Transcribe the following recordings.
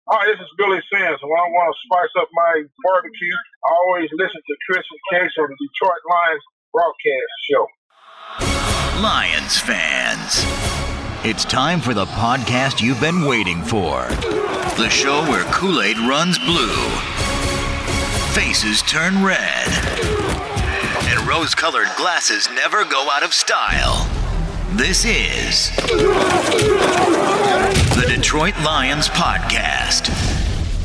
Oh, this is Billy Simmons. When I want to spice up my barbecue, I always listen to Chris and Case on the Detroit Lions broadcast show. Lions fans, it's time for the podcast you've been waiting for. The show where Kool-Aid runs blue, faces turn red, and rose-colored glasses never go out of style. This is the Detroit Lions Podcast,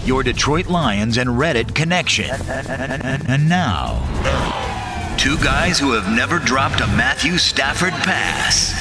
your Detroit Lions and Reddit connection. And now, two guys who have never dropped a Matthew Stafford pass,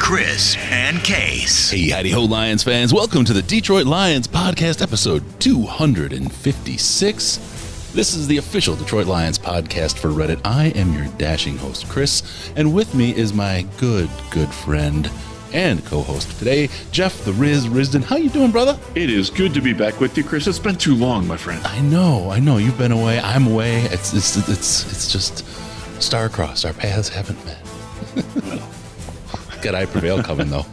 Chris and Case. Hey, howdy-ho, Lions fans. Welcome to the Detroit Lions Podcast, episode 256. This is the official Detroit Lions podcast for Reddit. I am your dashing host, Chris, and with me is my good friend and co-host today, Jeff the Risdon. How you doing, brother? It is good to be back with you, Chris. It's been too long, my friend. I know. You've been away. I'm away. It's just star-crossed. Our paths haven't met. Got I Prevail coming, though.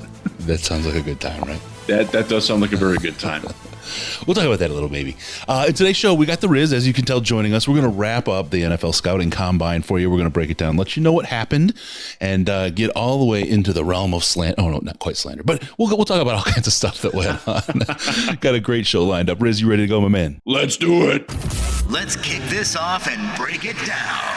That sounds like a good time, right? That does sound like a very good time. We'll talk about that a little, maybe. In today's show, we got the Riz, as you can tell, joining us. We're going to wrap up the NFL Scouting Combine for you. We're going to break it down, let you know what happened, and get all the way into the realm of slander. Oh, no, not quite slander, but we'll talk about all kinds of stuff that went on. Got a great show lined up. Riz, you ready to go, my man? Let's do it. Let's kick this off and break it down.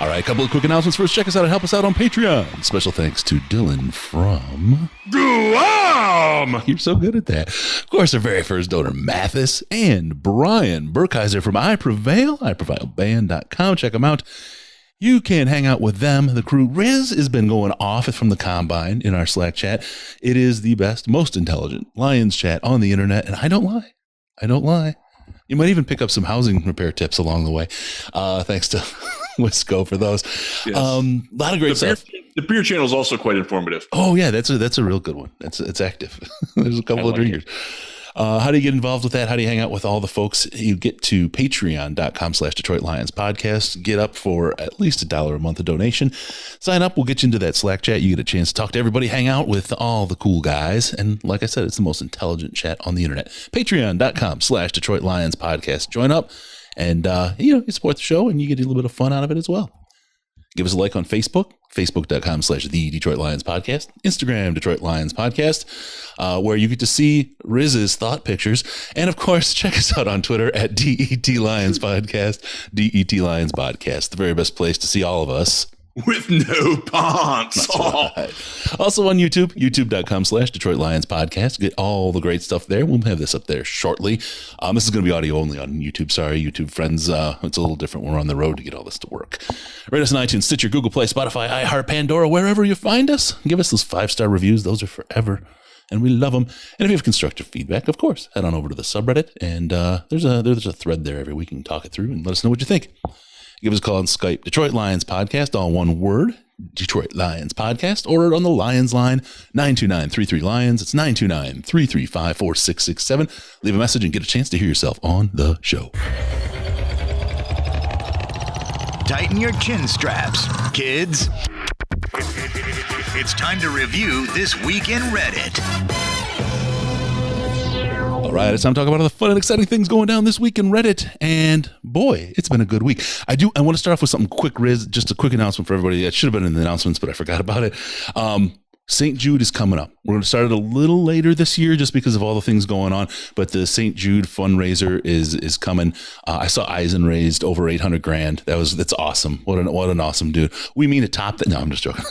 All right, a couple of quick announcements first. Check us out and help us out on Patreon. Special thanks to Dylan from Guam. You're so good at that. Of course, our very first donor, Mathis, and Brian Burkheiser from I Prevail, iprevailband.com. Check them out. You can hang out with them, the crew. Riz has been going off from the Combine in our Slack chat. It is the best, most intelligent Lions chat on the internet, and I don't lie. You might even pick up some housing repair tips along the way. Thanks to Wisco for those. Yes. A lot of great stuff. The beer channel is also quite informative. Oh yeah, that's a real good one. It's active. There's a couple of drinkers. How do you get involved with that? How do you hang out with all the folks? You get to patreon.com/Detroit Lions podcast. Get up for at least $1 a month of donation. Sign up. We'll get you into that Slack chat. You get a chance to talk to everybody, hang out with all the cool guys. And like I said, it's the most intelligent chat on the internet. Patreon.com/Detroit Lions podcast. Join up and, you support the show and you get a little bit of fun out of it as well. Give us a like on Facebook, facebook.com/the Detroit Lions podcast, Instagram, Detroit Lions podcast, where you get to see Riz's thought pictures. And of course, check us out on Twitter at DET Lions podcast, DET Lions podcast, the very best place to see all of us. With no pants. Right. Also on YouTube, youtube.com/Detroit Lions podcast. Get all the great stuff there. We'll have this up there shortly. This is going to be audio only on YouTube. Sorry, YouTube friends. It's a little different. We're on the road to get all this to work. Rate us on iTunes, Stitcher, Google Play, Spotify, iHeart, Pandora, wherever you find us. Give us those 5-star reviews. Those are forever. And we love them. And if you have constructive feedback, of course, head on over to the subreddit. And there's a thread there every week. You can talk it through and let us know what you think. Give us a call on Skype, Detroit Lions Podcast, all one word, Detroit Lions Podcast, or on the Lions line, 929-33-LIONS. It's 929-335-4667. Leave a message and get a chance to hear yourself on the show. Tighten your chin straps, kids. It's time to review This Week in Reddit. All right, it's time to talk about all the fun and exciting things going down this week in Reddit. And boy, it's been a good week. I want to start off with something quick, Riz, just a quick announcement for everybody. It should have been in the announcements, but I forgot about it. St. Jude is coming up. We're going to start it a little later this year just because of all the things going on, but the St. Jude fundraiser is coming. I saw Eisen raised over $800,000. That's awesome. What an awesome dude. We mean to top that. No, I'm just joking.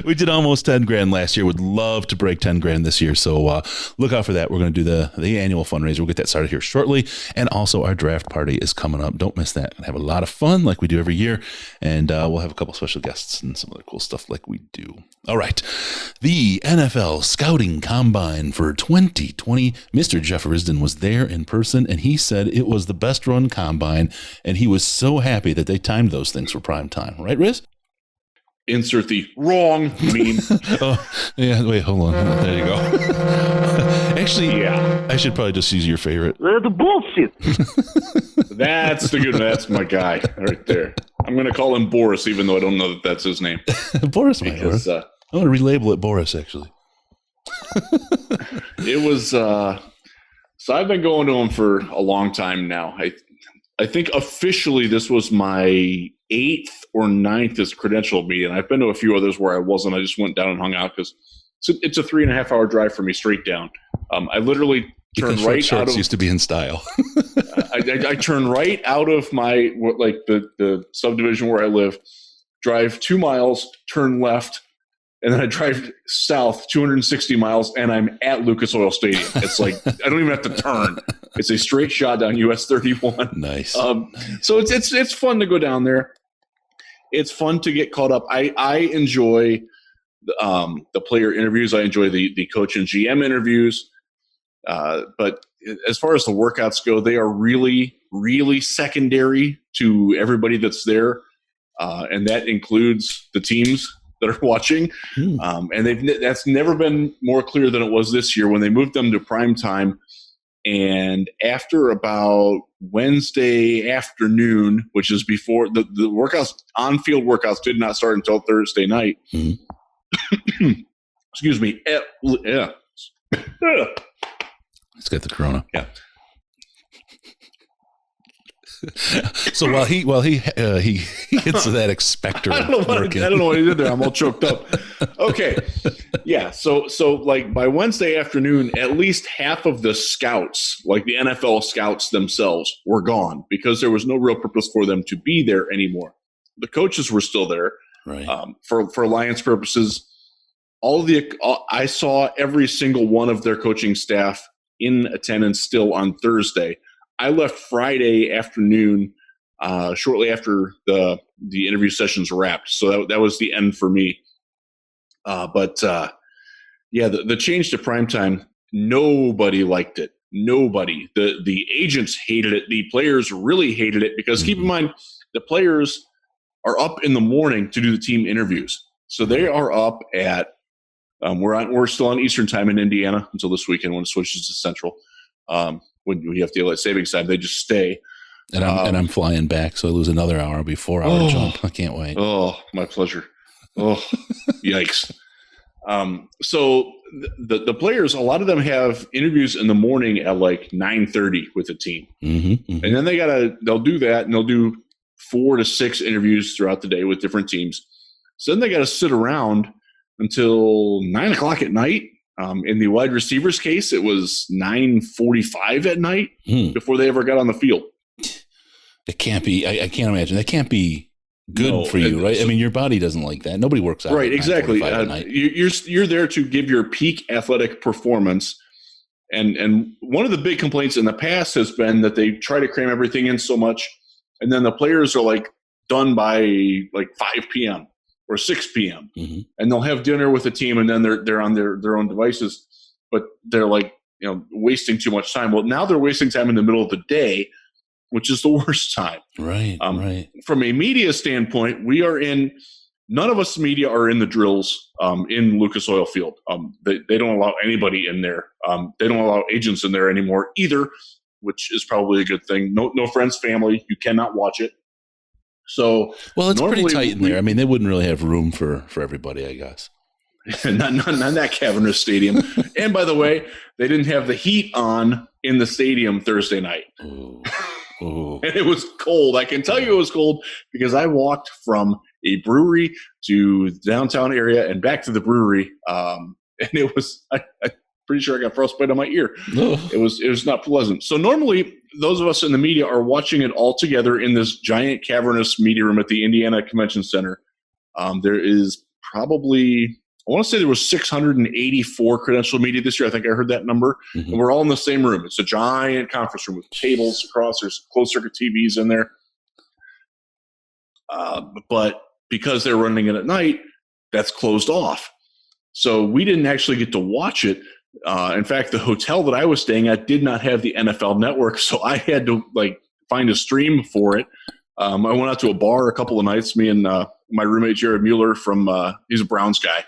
We did almost $10,000 last year. Would love to break $10,000 this year. So look out for that. We're going to do the annual fundraiser. We'll get that started here shortly. And also our draft party is coming up. Don't miss that. And have a lot of fun like we do every year. And we'll have a couple special guests and some other cool stuff like we do. All right. The NFL Scouting Combine for 2020. Mr. Jeffery Risdon was there in person, and he said it was the best run combine, and he was so happy that they timed those things for prime time. Right, Riz? Insert the wrong meme. Oh, yeah. Wait, hold on. There you go. Actually, yeah. I should probably just use your favorite. The bullshit. That's the good one. That's my guy right there. I'm going to call him Boris, even though I don't know that that's his name. Boris, because I'm going to relabel it Boris, actually. It was so I've been going to them for a long time now. I think officially this was my 8th or 9th as credentialed meeting. I've been to a few others where I wasn't. I just went down and hung out because it's a 3.5 hour drive for me straight down. I literally turned right out of. Used to be in style. I turn right out of my the subdivision where I live, drive 2 miles, turn left, and then I drive south 260 miles, and I'm at Lucas Oil Stadium. It's like I don't even have to turn. It's a straight shot down US 31. Nice. So it's fun to go down there. It's fun to get caught up. I enjoy the player interviews. I enjoy the coach and GM interviews. But as far as the workouts go, they are really, really secondary to everybody that's there, and that includes the teams that are watching. And that's never been more clear than it was this year when they moved them to prime time. And after about Wednesday afternoon, which is before the workouts, on-field workouts did not start until Thursday night. Excuse me. Yeah. He's got the corona. Yeah. So while he hits that expector, I don't know what he did there. I'm all choked up. Okay, yeah. So like by Wednesday afternoon, at least half of the scouts, like the NFL scouts themselves, were gone because there was no real purpose for them to be there anymore. The coaches were still there, right? For Lions purposes. I saw every single one of their coaching staff in attendance still on Thursday. I left Friday afternoon, shortly after the interview sessions wrapped. So that was the end for me. But the change to primetime, nobody liked it. Nobody. The agents hated it. The players really hated it because keep in mind, the players are up in the morning to do the team interviews. So they are up at we're still on Eastern time in Indiana until this weekend when it switches to Central. When you have daylight savings time, they just stay. And I'm flying back, so I lose another hour. It'll be 4 hour jump. I can't wait. Oh, my pleasure. Oh, yikes. So the players, a lot of them have interviews in the morning at like 9:30 with the team, and then they'll do that, and they'll do 4 to 6 interviews throughout the day with different teams. So then they got to sit around until 9 o'clock at night. In the wide receivers case, it was 9:45 at night before they ever got on the field. It can't be. I can't imagine. That can't be good for you, right? I mean, your body doesn't like that. Nobody works out. Right, exactly. You're there to give your peak athletic performance. And one of the big complaints in the past has been that they try to cram everything in so much, and then the players are like done by like 5 p.m. or 6 p.m. And they'll have dinner with the team, and then they're on their own devices, but they're like, wasting too much time. Well, now they're wasting time in the middle of the day, which is the worst time. Right. Right. From a media standpoint, none of us media are in the drills in Lucas Oil Field. They don't allow anybody in there. They don't allow agents in there anymore either, which is probably a good thing. No friends, family. You cannot watch it. So, well, it's pretty tight in there. I mean, they wouldn't really have room for everybody, I guess. not that cavernous stadium. And by the way, they didn't have the heat on in the stadium Thursday night. Ooh. And it was cold. I can tell you it was cold because I walked from a brewery to the downtown area and back to the brewery. And it was, I'm pretty sure I got frostbite on my ear. It was not pleasant. So normally those of us in the media are watching it all together in this giant cavernous media room at the Indiana Convention Center. There is probably, I want to say there was 684 credentialed media this year. I think I heard that number. And we're all in the same room. It's a giant conference room with tables across. There's closed circuit TVs in there. But because they're running it at night, that's closed off. So we didn't actually get to watch it. In fact, the hotel that I was staying at did not have the NFL network, so I had to find a stream for it. I went out to a bar a couple of nights. Me and my roommate Jared Mueller he's a Browns guy.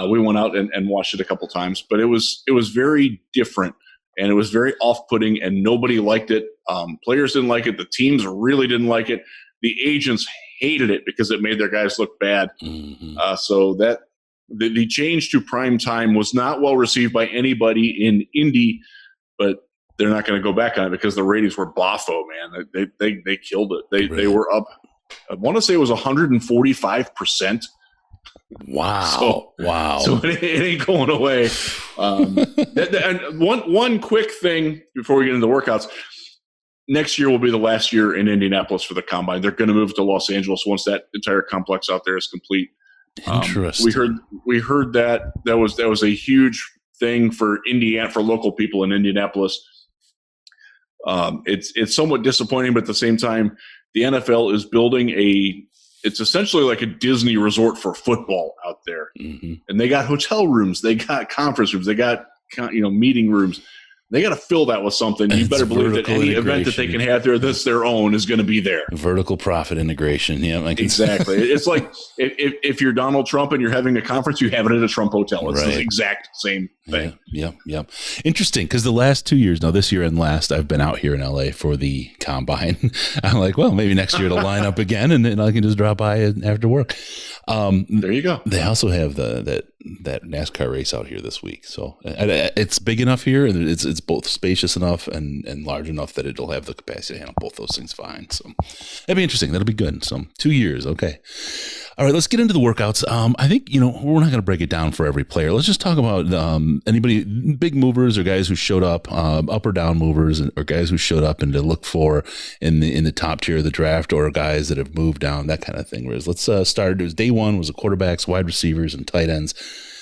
We went out and watched it a couple times, but it was very different, and it was very off-putting, and nobody liked it. Players didn't like it. The teams really didn't like it. The agents hated it because it made their guys look bad. So The change to prime time was not well received by anybody in Indy, but they're not going to go back on it because the ratings were boffo, man. They killed it. They were up. I want to say it was 145%. Wow. So it ain't going away. And one quick thing before we get into the workouts. Next year will be the last year in Indianapolis for the Combine. They're going to move to Los Angeles once that entire complex out there is complete. Interesting. We heard that was a huge thing for Indiana, for local people in Indianapolis. It's somewhat disappointing, but at the same time, the NFL is building it's essentially like a Disney resort for football out there. Mm-hmm. And they got hotel rooms, they got conference rooms, they got meeting rooms. They got to fill that with something. You better believe that any event that they can have there that's their own is going to be there. Vertical profit integration. Yeah, exactly. It's like if you're Donald Trump and you're having a conference, you have it at a Trump hotel. It's the exact same thing. Yeah. Interesting, because the last 2 years, this year and last, I've been out here in LA for the Combine. I'm like, well, maybe next year it'll line up again, and then I can just drop by after work. There you go. They also have that NASCAR race out here this week, so it's big enough here, and it's both spacious enough and large enough that it'll have the capacity to handle both those things fine. So that'd be interesting. That'll be good. So 2 years, okay. All right, let's get into the workouts. I think we're not going to break it down for every player. Let's just talk about anybody, big movers or guys who showed up, up or down movers, or guys who showed up and to look for in the top tier of the draft, or guys that have moved down, that kind of thing. Whereas let's start. It was day one was the quarterbacks, wide receivers, and tight ends.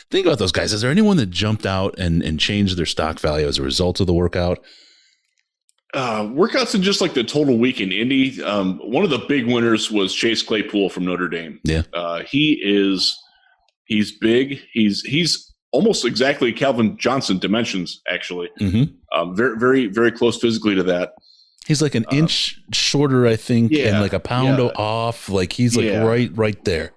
Think about those guys. Is there anyone that jumped out and changed their stock value as a result of the workout? Workouts in just like the total week in Indy. One of the big winners was Chase Claypool from Notre Dame. Yeah. He's big. He's almost exactly Calvin Johnson dimensions, actually. Mm-hmm. Very, very, very close physically to that. He's like an inch shorter, I think, and like a pound off. Like he's like right there.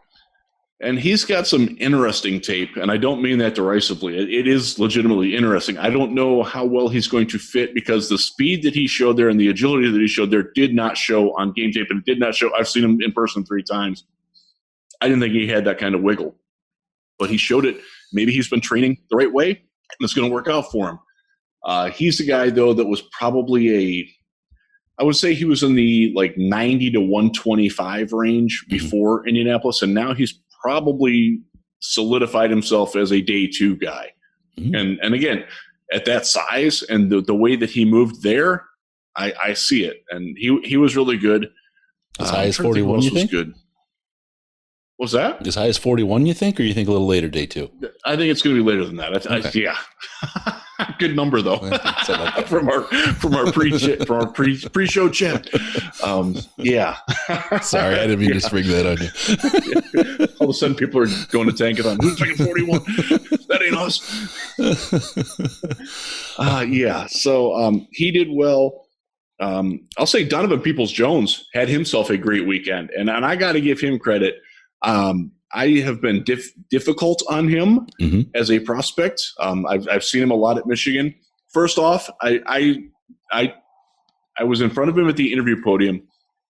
And he's got some interesting tape, and I don't mean that derisively. It is legitimately interesting. I don't know how well he's going to fit, because the speed that he showed there and the agility that he showed there did not show on game tape, and it did not show. I've seen him in person 3 times. I didn't think he had that kind of wiggle, but he showed it. Maybe he's been training the right way, and it's going to work out for him. He's the guy, though, that was probably I would say he was in the like 90 to 125 range before Indianapolis, and now he's probably solidified himself as a day 2 guy. And again, at that size and the way that he moved there, I see it. And he was really good. As high as 41, you think? Good. What's that? As high as 41, you think, or you think a little later, day 2? I think it's going to be later than that. Okay. Yeah. Good number, though, from our pre-show chat. Yeah. Sorry, I didn't mean to spring that on you. All of a sudden, people are going to Tankathon. Who's taking 41? That ain't us. Yeah. So he did well. I'll say Donovan Peoples-Jones had himself a great weekend, and I got to give him credit. I have been difficult on him as a prospect. I've seen him a lot at Michigan. First off, I was in front of him at the interview podium.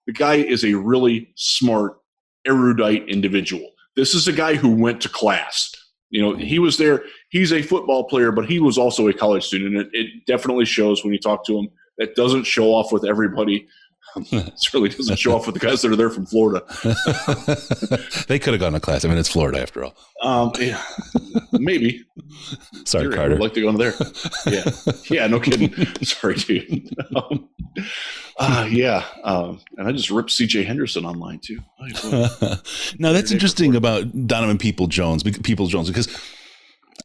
The guy is a really smart, erudite individual. This is a guy who went to class. He was there. He's a football player, but he was also a college student. It definitely shows when you talk to him. That doesn't show off with everybody. It certainly doesn't show off with the guys that are there from Florida. They could have gone to class. I mean, it's Florida after all. Yeah, maybe. Sorry, Carter. I'd like to go into there. Yeah, no kidding. Sorry, dude. Yeah. And I just ripped C.J. Henderson online too. Now that's interesting about Donovan Peoples-Jones because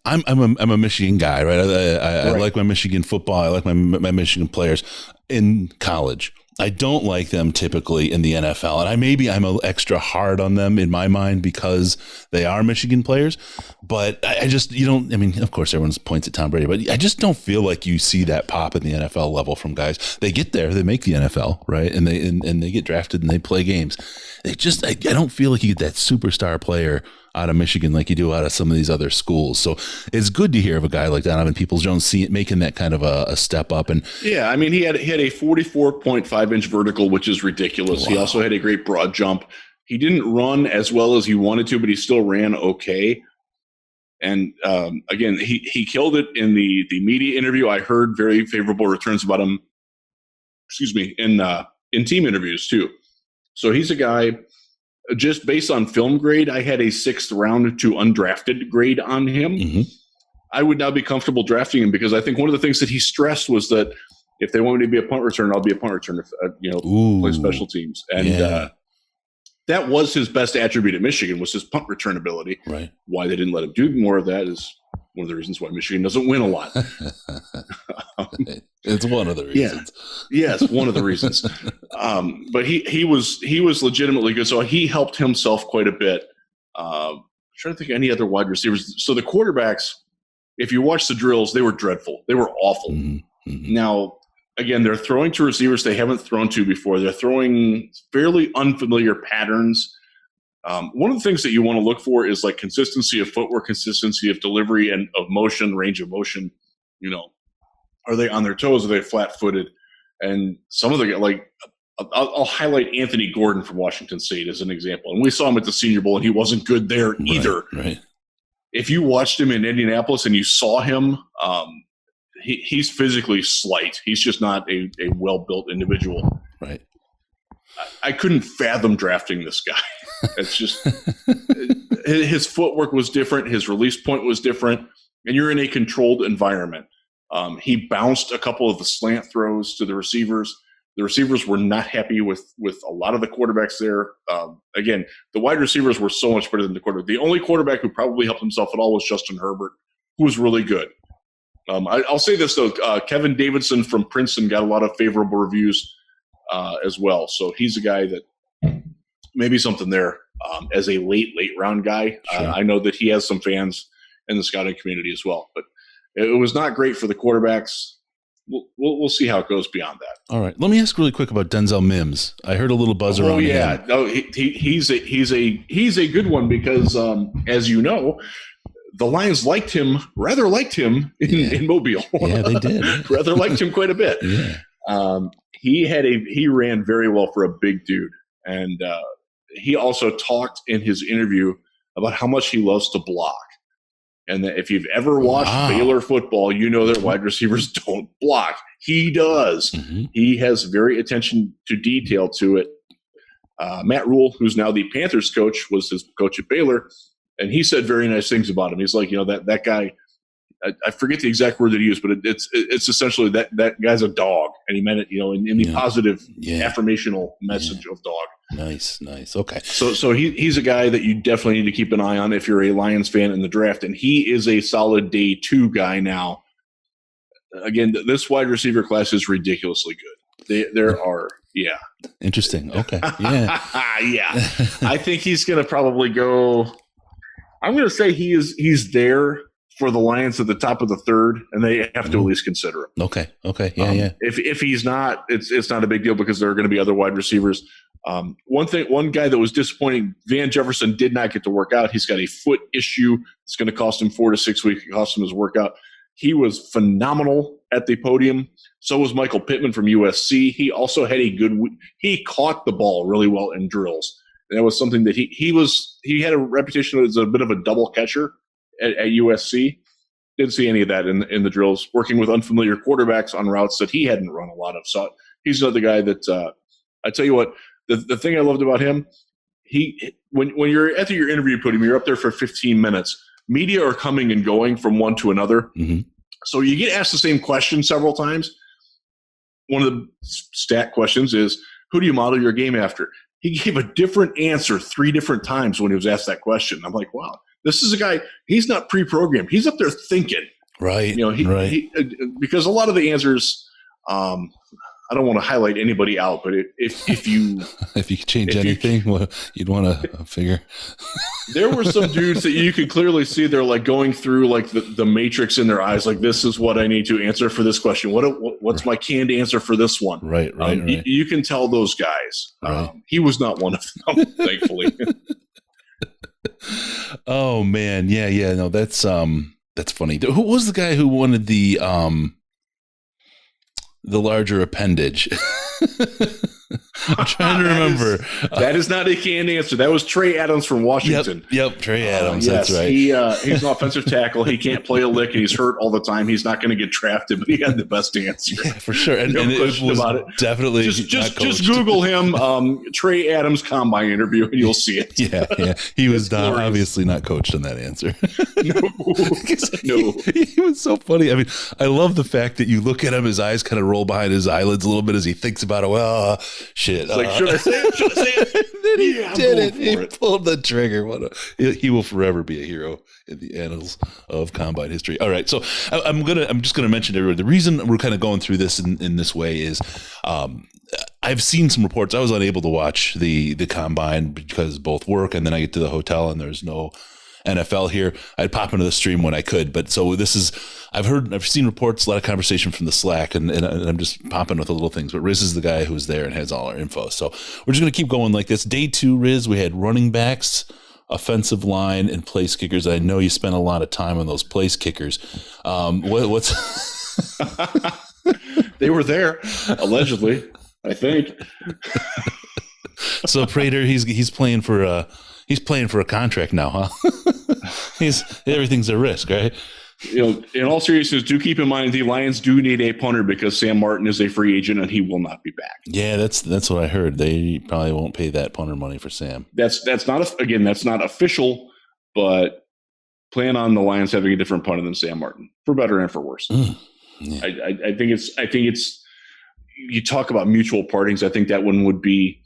I'm a Michigan guy, right? I like my Michigan football. I like my Michigan players in college. I don't like them typically in the NFL, and I'm a extra hard on them in my mind because they are Michigan players. But I just of course everyone points at Tom Brady, but I just don't feel like you see that pop in the NFL level from guys. They get there, they make the NFL, right, and they get drafted and they play games. I don't feel like you get that superstar player out of Michigan like you do out of some of these other schools. So it's good to hear of a guy like Donovan Peoples-Jones making that kind of a step up. And yeah, I mean, he had a 44.5-inch vertical, which is ridiculous. Wow. He also had a great broad jump. He didn't run as well as he wanted to, but he still ran okay. And again, he killed it in the media interview. I heard very favorable returns about him. Excuse me, in team interviews too. So he's a guy. Just based on film grade, I had a 6th round to undrafted grade on him. Mm-hmm. I would now be comfortable drafting him because I think one of the things that he stressed was that if they want me to be a punt returner, I'll be a punt returner. Play special teams, and that was his best attribute at Michigan was his punt return ability. Right. Why they didn't let him do more of that is one of the reasons why Michigan doesn't win a lot. It's one of the reasons. Yes, one of the reasons. But he was legitimately good. So he helped himself quite a bit. I'm trying to think of any other wide receivers. So the quarterbacks, if you watch the drills, they were dreadful. They were awful. Mm-hmm. Mm-hmm. Now, again, they're throwing to receivers they haven't thrown to before. They're throwing fairly unfamiliar patterns. One of the things that you want to look for is like consistency of footwork, consistency of delivery, and of motion, range of motion. Are they on their toes? Are they flat-footed? And some of the I'll highlight Anthony Gordon from Washington State as an example. And we saw him at the Senior Bowl, and he wasn't good there either. Right. If you watched him in Indianapolis and you saw him, he's physically slight. He's just not a well-built individual. Right. I couldn't fathom drafting this guy. It's just his footwork was different. His release point was different. And you're in a controlled environment. He bounced a couple of the slant throws to the receivers. The receivers were not happy with a lot of the quarterbacks there. Again, the wide receivers were so much better than the quarterback. The only quarterback who probably helped himself at all was Justin Herbert, who was really good. I'll say this, though. Kevin Davidson from Princeton got a lot of favorable reviews as well. So he's a guy that maybe something there as a late round guy. Sure. I know that he has some fans in the scouting community as well. But it was not great for the quarterbacks. We'll see how it goes beyond that. All right. Let me ask really quick about Denzel Mims. I heard a little buzz around him. Yeah. No, he's a good one because, as you know, the Lions rather liked him in Mobile. Yeah, they did. Rather liked him quite a bit. Yeah. He ran very well for a big dude. And he also talked in his interview about how much he loves to block. And that if you've ever watched Baylor football, you know that wide receivers don't block. He does. Mm-hmm. He has very attention to detail to it. Matt Rule, who's now the Panthers coach, was his coach at Baylor, and he said very nice things about him. He's like, that guy, I forget the exact word that he used, but it's essentially that guy's a dog, and he meant it, in the positive affirmational message of dog. Nice. Okay. So he's a guy that you definitely need to keep an eye on if you're a Lions fan in the draft, and he is a solid day 2 guy now. Again, this wide receiver class is ridiculously good. There are, Interesting. Okay. Yeah. Yeah. I think he's going to probably go. I'm going to say he's there for the Lions at the top of the 3rd, and they have to at least consider him. Okay. Yeah. If he's not, it's not a big deal because there are going to be other wide receivers. One guy that was disappointing, Van Jefferson did not get to work out. He's got a foot issue. It's going to cost him 4 to 6 weeks. It cost him his workout. He was phenomenal at the podium. So was Michael Pittman from USC. He also had a good he caught the ball really well in drills. And that was something that he had a reputation as a bit of a double catcher at USC. Didn't see any of that in the drills, working with unfamiliar quarterbacks on routes that he hadn't run a lot of. So he's another guy that I tell you what, the thing I loved about him, when you're at your interview podium, you're up there for 15 minutes. Media are coming and going from one to another. Mm-hmm. So you get asked the same question several times. One of the stat questions is, who do you model your game after? He gave a different answer 3 different times when he was asked that question. I'm like, wow, this is a guy, he's not pre-programmed. He's up there thinking. Right. Because a lot of the answers, I don't want to highlight anybody out, but if you if you could change anything, you'd want to figure. There were some dudes that you could clearly see they're like going through like the matrix in their eyes. Like, this is what I need to answer for this question. What's my canned answer for this one? Right. You can tell those guys. Right. He was not one of them, thankfully. Oh man, yeah. No, that's funny. Who was the guy who wanted the larger appendage? I'm trying to remember. That is not a canned answer. That was Trey Adams from Washington. Yep, Trey Adams. Yes, that's right. He's an offensive tackle. He can't play a lick, and he's hurt all the time. He's not going to get drafted, but he had the best answer. Yeah, for sure. And, No and question it was about it. definitely Just Google him, Trey Adams combine interview, and you'll see it. Yeah. He was glorious. obviously not coached in that answer. No. He was so funny. I mean, I love the fact that you look at him, his eyes kind of roll behind his eyelids a little bit as he thinks about it. Well, shit. It's like, should I say it? Should I say it? Then he did it. He it. pulled the trigger. He will forever be a hero in the annals of combine history. All right, so I'm just gonna mention to everyone the reason we're kind of going through this in this way is I've seen some reports. I was unable to watch the combine because of both work and then I get to the hotel and there's no NFL here. I'd pop into the stream when I could, but so I've seen reports, a lot of conversation from the Slack, and I'm just popping with the little things. But Riz is the guy who's there and has all our info. So we're just going to keep going like this. Day 2, Riz, we had running backs, offensive line, and place kickers. I know you spent a lot of time on those place kickers. What's They were there, allegedly, I think. So Prater, he's playing for a contract now, huh? Everything's a risk, right? In all seriousness, do keep in mind the Lions do need a punter because Sam Martin is a free agent and he will not be back. Yeah, that's what I heard. They probably won't pay that punter money for Sam. That's not official, but plan on the Lions having a different punter than Sam Martin, for better and for worse. Yeah. I think it's. You talk about mutual partings. I think that one would be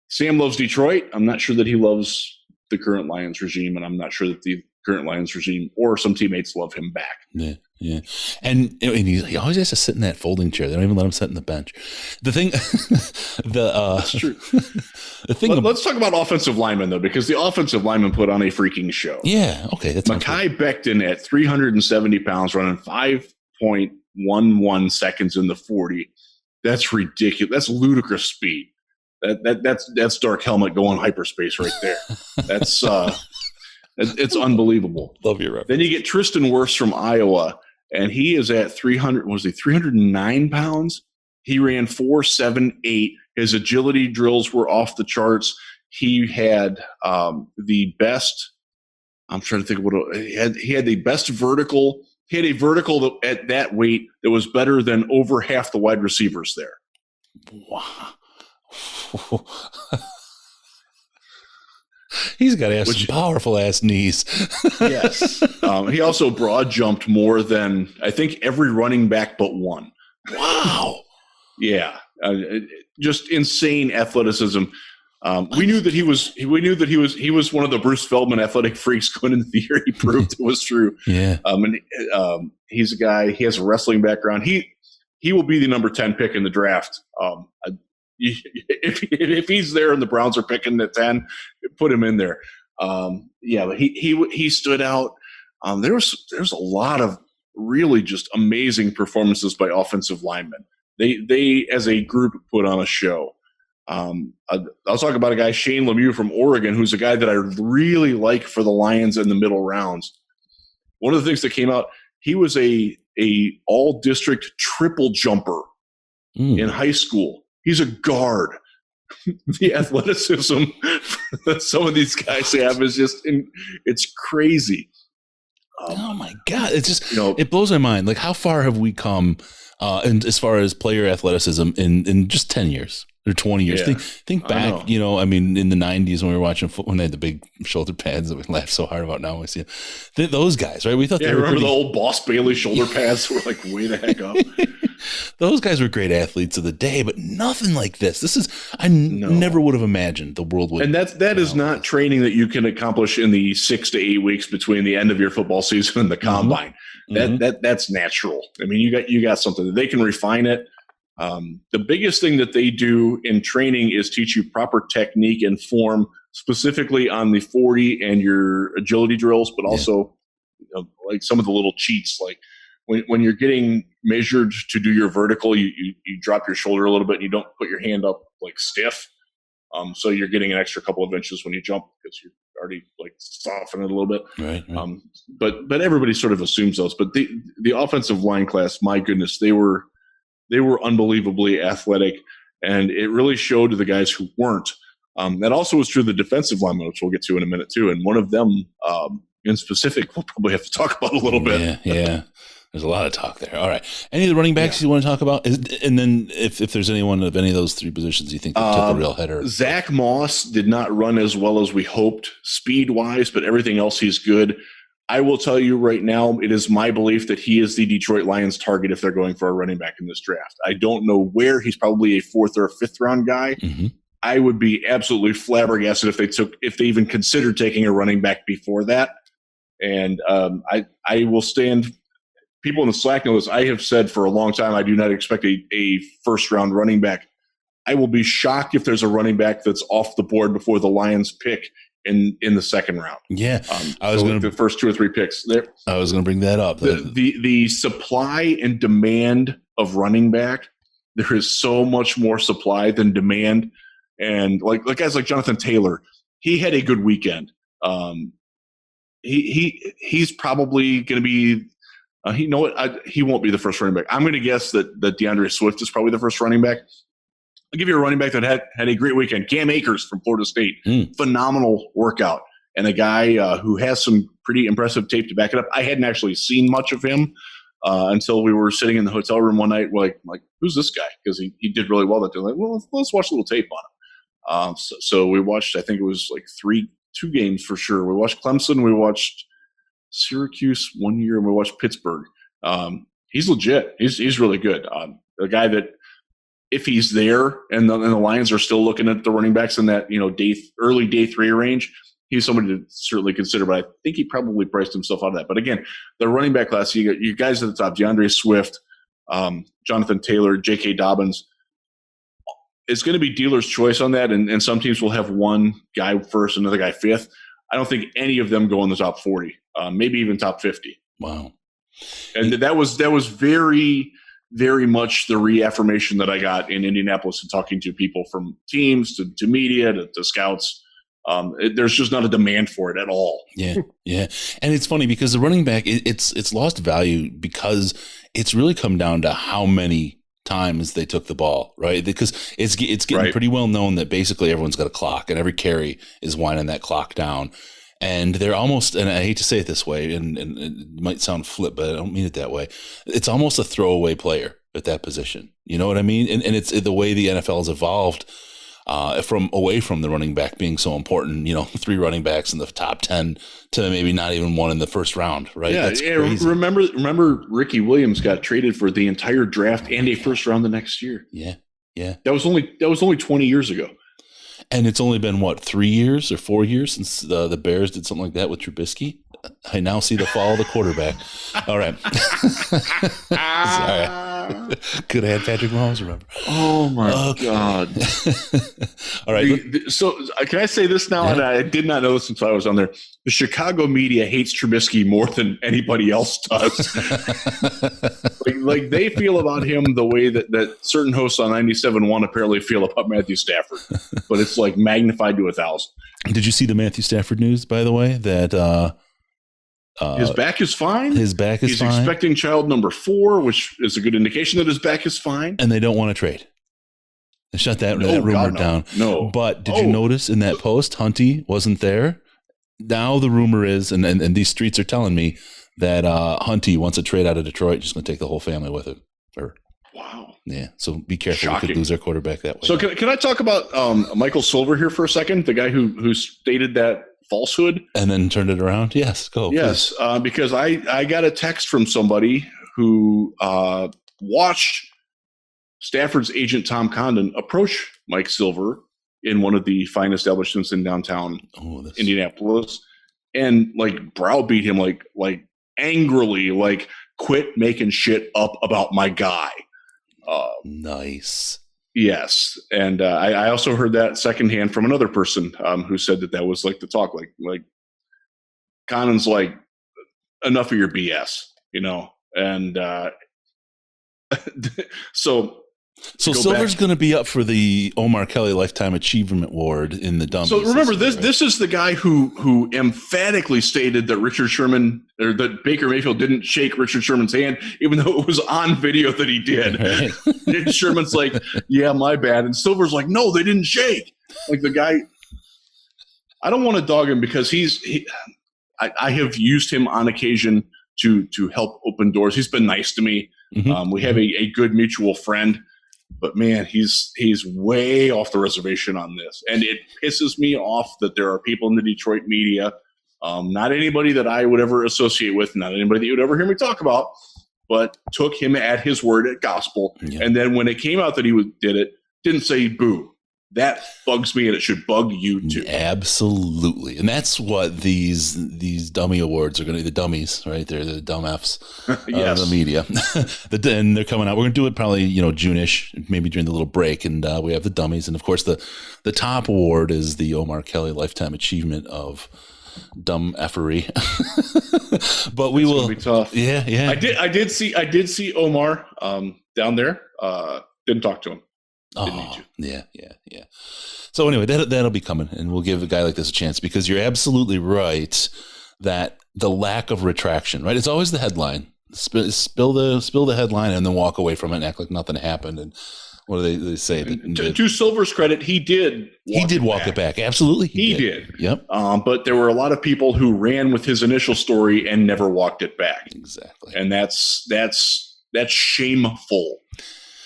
Sam loves Detroit. I'm not sure that he loves the current Lions regime, and I'm not sure that the current Lions regime or some teammates love him back. Yeah. And he always has to sit in that folding chair. They don't even let him sit in the bench. The thing, That's true. The thing. Let's talk about offensive linemen though, because the offensive linemen put on a freaking show. Yeah. Okay. That's Mekhi Becton at 370 pounds, running 5.11 seconds in the 40. That's ridiculous. That's ludicrous speed. That's Dark Helmet going hyperspace right there. That's it's unbelievable. Love your reference. Then you get Tristan Wirfs from Iowa, and he is at 309 pounds. He ran 4.78. His agility drills were off the charts. He had the best. I'm trying to think of what he had the best vertical. He had a vertical at that weight that was better than over half the wide receivers there. Wow. He's got to have some powerful ass knees. Yes. He also broad jumped more than I think every running back but one. Wow. Yeah. Just insane athleticism. We knew that he was one of the Bruce Feldman athletic freaks going into the year. He proved it was true. Yeah. He's a guy, he has a wrestling background. He will be the number 10 pick in the draft. If he's there and the Browns are picking at 10, put him in there. But he stood out. There's a lot of really just amazing performances by offensive linemen. They as a group put on a show. I'll talk about a guy, Shane Lemieux from Oregon, who's a guy that I really like for the Lions in the middle rounds. One of the things that came out, he was a all-district triple jumper in high school. He's a guard. The athleticism that some of these guys have is it's crazy. Oh my God. It's just, it blows my mind. Like, how far have we come and as far as player athleticism in just 10 years or 20 years? Yeah. Think back, I mean, in the 90s when we were watching football, when they had the big shoulder pads that we laugh so hard about now when we see them. Those guys, right? We thought they were remember the old Boss Bailey shoulder pads were like way the heck up. Those guys were great athletes of the day, but nothing like this. Never would have imagined the world would. And that is not training that you can accomplish in the 6 to 8 weeks between the end of your football season and the combine. That's natural. I mean, you got something that they can refine it. The biggest thing that they do in training is teach you proper technique and form, specifically on the 40 and your agility drills, but also like some of the little cheats, like when you're getting measured to do your vertical, you drop your shoulder a little bit and you don't put your hand up like stiff. So you're getting an extra couple of inches when you jump because you're already like softening it a little bit. Right. But everybody sort of assumes those. But the offensive line class, my goodness, they were unbelievably athletic. And it really showed to the guys who weren't. That also was true of the defensive linemen, which we'll get to in a minute too. And one of them in specific, we'll probably have to talk about a little bit. Yeah. There's a lot of talk there. All right. Any of the running backs you want to talk about? And then if there's anyone of any of those three positions you think took a real header? Zach Moss did not run as well as we hoped speed-wise, but everything else he's good. I will tell you right now, it is my belief that he is the Detroit Lions target if they're going for a running back in this draft. I don't know where. He's probably a 4th or 5th round guy. Mm-hmm. I would be absolutely flabbergasted if they even considered taking a running back before that. And I will stand. People in the Slack know this. I have said for a long time I do not expect a first-round running back. I will be shocked if there's a running back that's off the board before the Lions pick in the second round. Yeah, I was going to the first 2 or 3 picks. I was going to bring that up. The supply and demand of running back. There is so much more supply than demand, and like guys like Jonathan Taylor, he had a good weekend. He's probably going to be. He won't be the first running back. I'm going to guess that DeAndre Swift is probably the first running back. I'll give you a running back that had a great weekend. Cam Akers from Florida State. Phenomenal workout. And a guy who has some pretty impressive tape to back it up. I hadn't actually seen much of him until we were sitting in the hotel room one night. We're like who's this guy? Because he did really well that day. Like, well, let's watch a little tape on him. So we watched, I think it was like 2 games for sure. We watched Clemson. We watched Syracuse one year, and we watched Pittsburgh. He's legit. He's really good. A guy that if he's there and the Lions are still looking at the running backs in that early day 3 range, he's somebody to certainly consider. But I think he probably priced himself out of that. But again, the running back class, you got you guys at the top: DeAndre Swift, Jonathan Taylor, J.K. Dobbins. It's going to be dealer's choice on that, and some teams will have one guy first, another guy 5th. I don't think any of them go in the top 40, maybe even top 50. Wow. And that was very, very much the reaffirmation that I got in Indianapolis and talking to people from teams to media to scouts. There's just not a demand for it at all. Yeah. And it's funny because the running back, it's lost value because it's really come down to how many times they took the ball, right? Because it's getting pretty well known that basically everyone's got a clock and every carry is winding that clock down. And they're almost, and I hate to say it this way, and it might sound flip, but I don't mean it that way. It's almost a throwaway player at that position. You know what I mean? And it's the way the NFL has evolved away from the running back being so important, 3 running backs in the top 10 to maybe not even one in the first round, right? Yeah, that's crazy. Remember Ricky Williams got traded for the entire draft and a first round the next year. Yeah. That was only 20 years ago. And it's only been 3 years or 4 years since the Bears did something like that with Trubisky. I now see the fall of the quarterback. All right. Sorry. Could have had Patrick Mahomes, remember? Oh, my God. All right. So can I say this now? Yeah. And I did not know this until I was on there. The Chicago media hates Trubisky more than anybody else does. like they feel about him the way that certain hosts on 97.1 apparently feel about Matthew Stafford. But it's like magnified to 1,000. Did you see the Matthew Stafford news, by the way, that his back is fine? He's fine. He's expecting child number 4, which is a good indication that his back is fine. And they don't want to trade. They shut that rumor down. No. But did you notice in that post, Hunty wasn't there? Now the rumor is, and these streets are telling me, that Hunty wants to trade out of Detroit. Just going to take the whole family with him. Wow. Yeah. So be careful. Shocking. We could lose our quarterback that way. So can I talk about Michael Silver here for a second? The guy who stated that falsehood and then turned it around. Yes. Go. Yes. Because I got a text from somebody who watched Stafford's agent, Tom Condon, approach Mike Silver in one of the fine establishments in downtown Indianapolis and like browbeat him like angrily, like quit making shit up about my guy. Nice. Yes. And I also heard that secondhand from another person who said that was like the talk, like Condon's like, enough of your BS, and so So Silver's going to be up for the Omar Kelly Lifetime Achievement Award in the dummies. So remember, this is the guy who emphatically stated that Richard Sherman or that Baker Mayfield didn't shake Richard Sherman's hand, even though it was on video that he did. Right. And Sherman's like, yeah, my bad. And Silver's like, no, they didn't shake. Like the guy, I don't want to dog him because I have used him on occasion to help open doors. He's been nice to me. Mm-hmm. We have a good mutual friend. But man, he's way off the reservation on this, and it pisses me off that there are people in the Detroit media, not anybody that I would ever associate with, not anybody that you would ever hear me talk about, but took him at his word at gospel. Yeah. And then when it came out that he did it, didn't say boo. That bugs me, and it should bug you too. Absolutely, and that's what these dummy awards are going to be. The dummies, right? They're the dumb Fs yes. of the media. And they're coming out. We're going to do it probably June-ish, maybe during the little break. And we have the dummies, and of course the top award is the Omar Kelly Lifetime Achievement of Dumb Effery. But we will be tough. Yeah. I did see Omar down there. Didn't talk to him. Oh, yeah. So anyway, that'll be coming, and we'll give a guy like this a chance because you're absolutely right that the lack of retraction, right? It's always the headline. Spill the headline and then walk away from it and act like nothing happened. And what do they say? To Silver's credit, he did walk it back. Absolutely. He did. Yep. But there were a lot of people who ran with his initial story and never walked it back. Exactly. And that's shameful.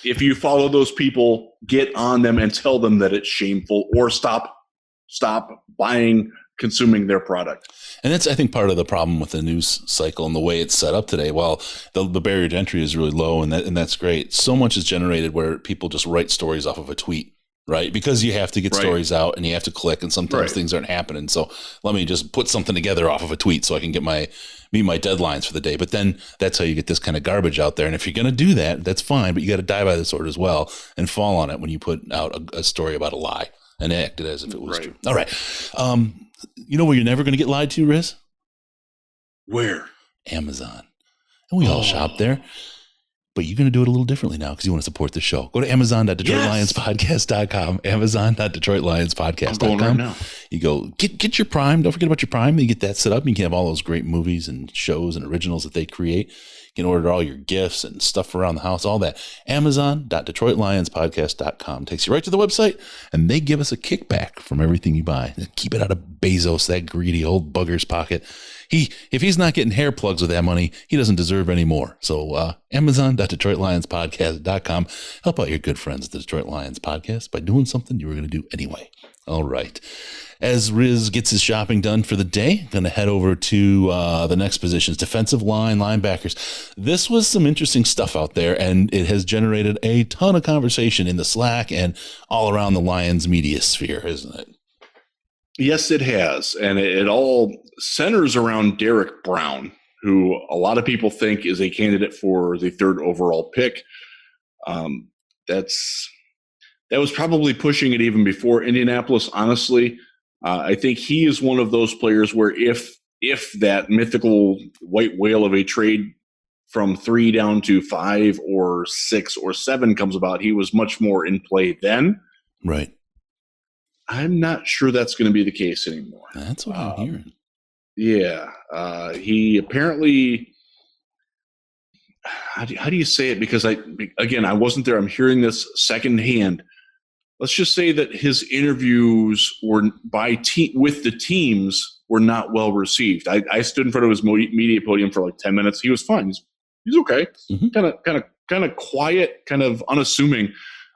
If you follow those people, get on them and tell them that it's shameful, or stop consuming their product. And that's, I think, part of the problem with the news cycle and the way it's set up today. While the barrier to entry is really low, and that's great, so much is generated where people just write stories off of a tweet, right? Because you have to get stories out and you have to click, and sometimes things aren't happening. So let me just put something together off of a tweet so I can meet my deadlines for the day. But then that's how you get this kind of garbage out there. And if you're going to do that, that's fine, but you got to die by the sword as well and fall on it when you put out a story about a lie and act it as if it was true. All right. You know where you're never going to get lied to, Riz? Where? Amazon. And we all shop there. But you're going to do it a little differently now because you want to support the show. Go to amazon.detroitlionspodcast.com, amazon.detroitlionspodcast.com. I'm going right now. You go, get your Prime. Don't forget about your Prime. You get that set up. You can have all those great movies and shows and originals that they create. You can order all your gifts and stuff around the house, all that. Amazon.detroitlionspodcast.com takes you right to the website, and they give us a kickback from everything you buy. Keep it out of Bezos, that greedy old bugger's pocket. If he's not getting hair plugs with that money, he doesn't deserve any more. So Amazon.DetroitLionsPodcast.com. Help out your good friends at the Detroit Lions Podcast by doing something you were going to do anyway. All right. As Riz gets his shopping done for the day, going to head over to the next positions, defensive line, linebackers. This was some interesting stuff out there, and it has generated a ton of conversation in the Slack and all around the Lions media sphere, isn't it? Yes, it has. And it all centers around Derrick Brown, who a lot of people think is a candidate for the third overall pick. That was probably pushing it even before Indianapolis, honestly. I think he is one of those players where if that mythical white whale of a trade from 3 down to 5 or 6 or 7 comes about, he was much more in play then. Right. I'm not sure that's going to be the case anymore. That's what I'm hearing. Yeah. He apparently, how do you say it? Because I wasn't there. I'm hearing this secondhand. Let's just say that his interviews were with the teams were not well received. I stood in front of his media podium for like 10 minutes. He was fine. He's okay. Mm-hmm. Kind of quiet, kind of unassuming.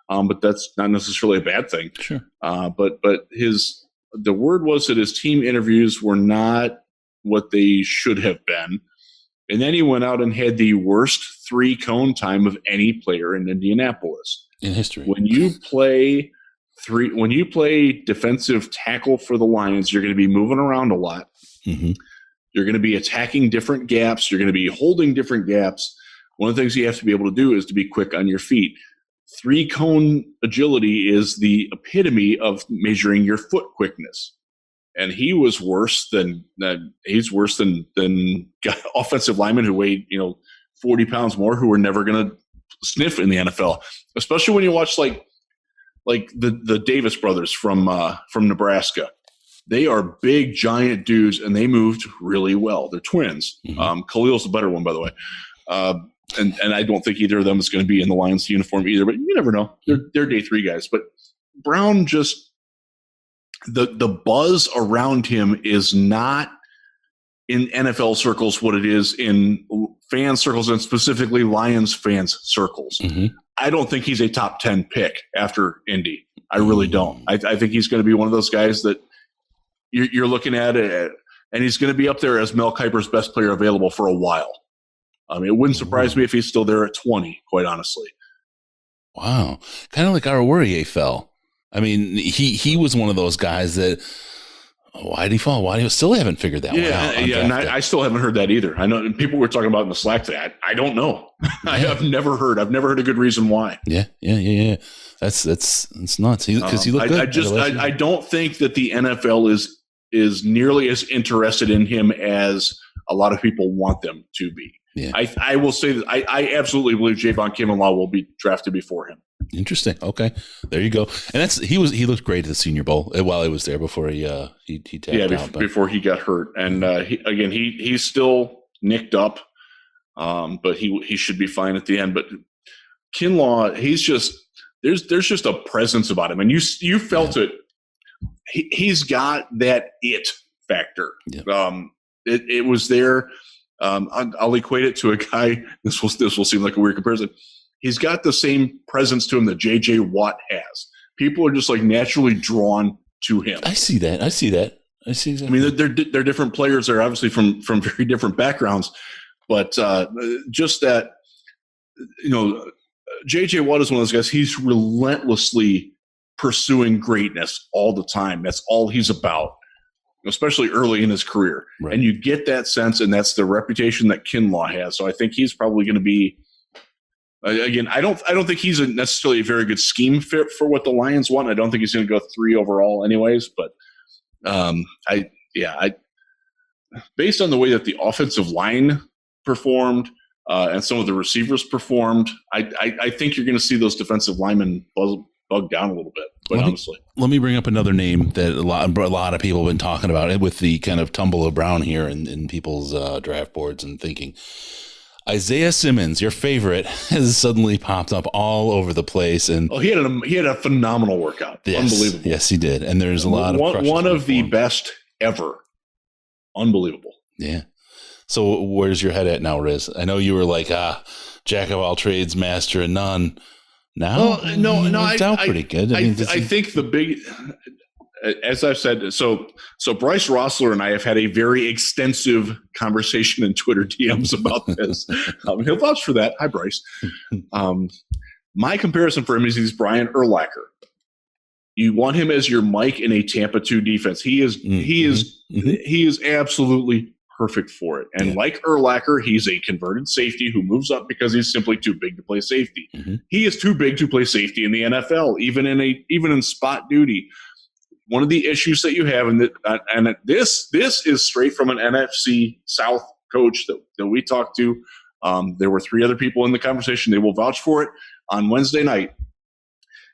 But that's not necessarily a bad thing. Sure. But the word was that his team interviews were not what they should have been. And then he went out and had the worst 3-cone time of any player in Indianapolis in history. When you play defensive tackle for the Lions, you're going to be moving around a lot. Mm-hmm. You're going to be attacking different gaps. You're going to be holding different gaps. One of the things you have to be able to do is to be quick on your feet. 3-cone agility is the epitome of measuring your foot quickness. And he was worse than offensive linemen who weighed, 40 pounds more, who were never going to sniff in the NFL, especially when you watch like the Davis brothers from Nebraska. They are big, giant dudes, and they moved really well. They're twins. Mm-hmm. Khalil's the better one, by the way. And I don't think either of them is going to be in the Lions uniform either, but you never know. They're day 3 guys. But Brown just the buzz around him is not in NFL circles what it is in fan circles, and specifically Lions fans circles. Mm-hmm. I don't think he's a top 10 pick after Indy. I really don't. I think he's going to be one of those guys that you're looking at it, and he's going to be up there as Mel Kiper's best player available for a while. I mean, it wouldn't surprise me if he's still there at 20, quite honestly. Wow. Kind of like Arouarier fell. I mean, he was one of those guys that, why did he fall? Why still haven't figured that one out? Yeah, and I still haven't heard that either. I know people were talking about in the Slack today. I don't know. Yeah. I've never heard a good reason why. Yeah. That's nuts. Because he looked good. I don't think that the NFL is nearly as interested in him as a lot of people want them to be. Yeah. I will say that I absolutely believe Javon Kinlaw will be drafted before him. Interesting. Okay, there you go. And he looked great at the Senior Bowl while he was there before he tapped out. Before he got hurt, and he's still nicked up, but he should be fine at the end. But Kinlaw, he's just there's just a presence about him, and you felt it. He's got that it factor. Yeah. It was there. I'll equate it to a guy. This will seem like a weird comparison. He's got the same presence to him that J.J. Watt has. People are just like naturally drawn to him. I see that. Exactly. I mean, they're different players. They're obviously from very different backgrounds, but just that, J.J. Watt is one of those guys. He's relentlessly pursuing greatness all the time. That's all he's about, especially early in his career. Right. And you get that sense, and that's the reputation that Kinlaw has. So I think he's probably going to be. Again, I don't think he's necessarily a very good scheme fit for what the Lions want. I don't think he's going to go 3 overall, anyways. But based on the way that the offensive line performed and some of the receivers performed, I think you're going to see those defensive linemen bug down a little bit. Quite honestly, let me bring up another name that a lot of people have been talking about with the kind of tumble of Brown here in people's draft boards and thinking. Isaiah Simmons, your favorite, has suddenly popped up all over the place, and he had a phenomenal workout. Yes, unbelievable. Yes, he did, and there's a lot of one of the best ever. Unbelievable. Yeah. So where's your head at now, Riz? I know you were like jack of all trades, master of none. Now, no, pretty good. I think the big. As I've said, so Bryce Rossler and I have had a very extensive conversation in Twitter DMs about this. He'll vouch for that. Hi, Bryce. My comparison for him is he's Brian Urlacher. You want him as your Mike in a Tampa 2 defense. He is absolutely perfect for it. And like Urlacher, he's a converted safety who moves up because he's simply too big to play safety. Mm-hmm. He is too big to play safety in the NFL, even in spot duty. One of the issues that you have, and this is straight from an NFC South coach that we talked to. There were 3 other people in the conversation. They will vouch for it. On Wednesday night,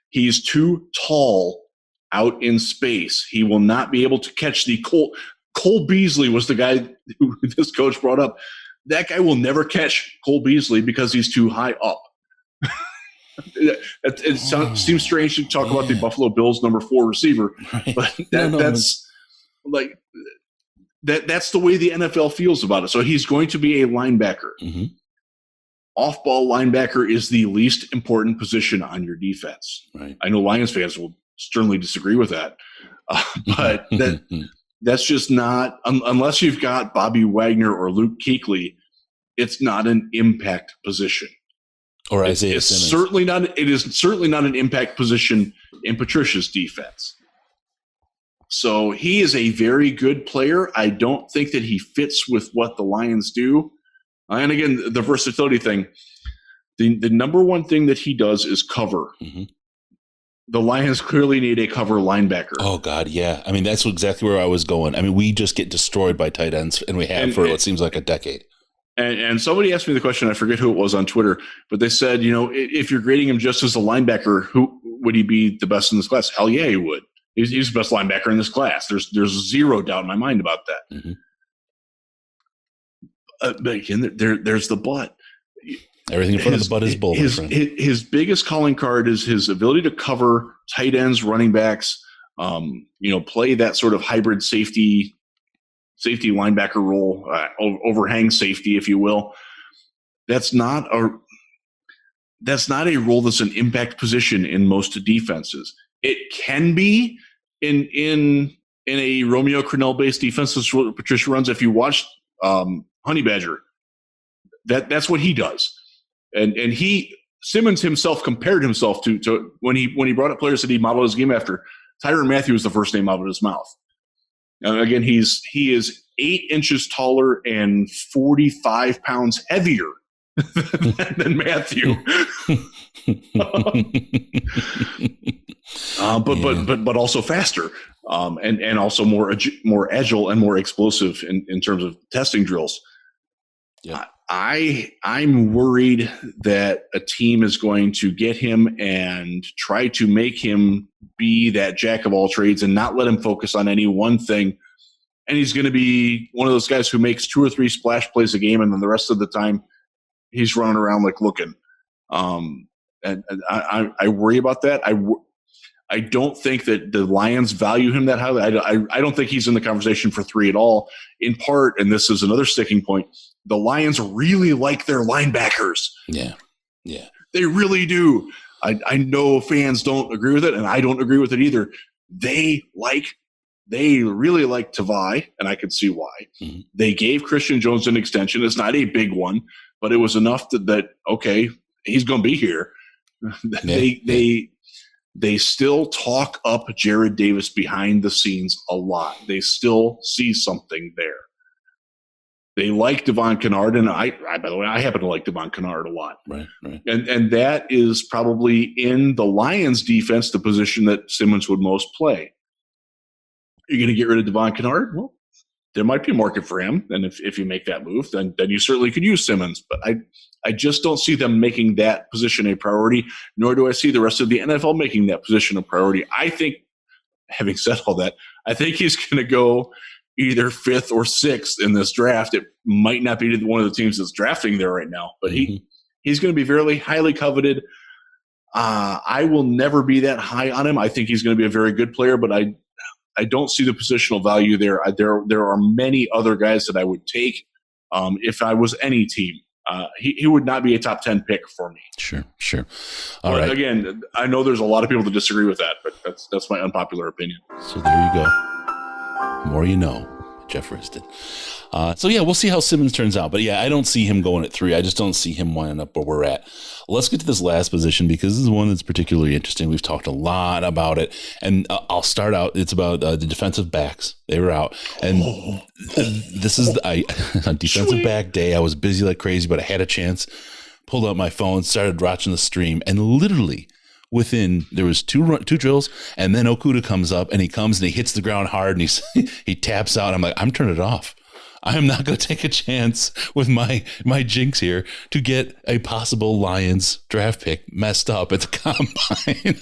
he's too tall out in space. He will not be able to catch the Cole Beasley was the guy who this coach brought up. That guy will never catch Cole Beasley because he's too high up. It seems strange to talk about the Buffalo Bills number 4 receiver, but that's the way the NFL feels about it. So he's going to be a linebacker. Mm-hmm. Off-ball linebacker is the least important position on your defense. Right. I know Lions fans will sternly disagree with that, but that's just not unless you've got Bobby Wagner or Luke Kuechly. It's not an impact position. Or Isaiah Simmons. It is certainly not an impact position in Patricia's defense. So he is a very good player. I don't think that he fits with what the Lions do. And again, the versatility thing, the number one thing that he does is cover. Mm-hmm. The Lions clearly need a cover linebacker. Oh, God, yeah. I mean, that's exactly where I was going. I mean, we just get destroyed by tight ends, and we have for what seems like a decade. And somebody asked me the question, I forget who it was on Twitter, but they said, if you're grading him just as a linebacker, who would he be the best in this class? Hell yeah, he would. He's the best linebacker in this class. There's zero doubt in my mind about that. Mm-hmm. But again, there's the but. Everything in front of the butt is bull. His biggest calling card is his ability to cover tight ends, running backs, play that sort of hybrid safety linebacker role, overhang safety, if you will. That's not a role that's an impact position in most defenses. It can be in a Romeo Crennel-based defense. That's what Patricia runs. If you watch Honey Badger, that's what he does. And Simmons himself compared himself to when he brought up players that he modeled his game after. Tyrann Mathieu was the first name out of his mouth. And again, he is 8 inches taller and 45 pounds heavier than Mathieu. But also faster, and also more agile and more explosive in terms of testing drills. Yeah. I'm worried that a team is going to get him and try to make him be that jack of all trades and not let him focus on any one thing. And he's going to be one of those guys who makes 2 or 3 splash plays a game, and then the rest of the time he's running around like looking. And I worry about that. I don't think that the Lions value him that highly. I don't think he's in the conversation for 3 at all. In part, and this is another sticking point, the Lions really like their linebackers. Yeah. They really do. I know fans don't agree with it, and I don't agree with it either. They really like Tavai, and I can see why. Mm-hmm. They gave Christian Jones an extension. It's not a big one, but it was enough that okay, he's going to be here. They still talk up Jared Davis behind the scenes a lot. They still see something there. They like Devon Kennard, and by the way, I happen to like Devon Kennard a lot. Right. And that is probably in the Lions defense, the position that Simmons would most play. You're going to get rid of Devon Kennard? Well, there might be a market for him. And if you make that move, then you certainly could use Simmons. But I just don't see them making that position a priority, nor do I see the rest of the NFL making that position a priority. I think, having said all that, I think he's going to go either 5th or 6th in this draft. It might not be one of the teams that's drafting there right now, but he's going to be very highly coveted. I will never be that high on him. I think he's going to be a very good player, but I don't see the positional value there. There are many other guys that I would take if I was any team. He would not be a top 10 pick for me. Sure. All right. Again, I know there's a lot of people that disagree with that, but that's my unpopular opinion. So there you go. More you know, Jeff Risdon. So yeah, we'll see how Simmons turns out. But yeah, I don't see him going at 3. I just don't see him winding up where we're at. Let's get to this last position because this is one that's particularly interesting. We've talked a lot about it. And I'll start out. It's about the defensive backs. They were out. And this is on defensive back day. I was busy like crazy, but I had a chance. Pulled out my phone, started watching the stream, and literally there was two drills, and then Okudah comes up, and he hits the ground hard, and he taps out. I'm like, I'm turning it off. I am not going to take a chance with my jinx here to get a possible Lions draft pick messed up at the combine.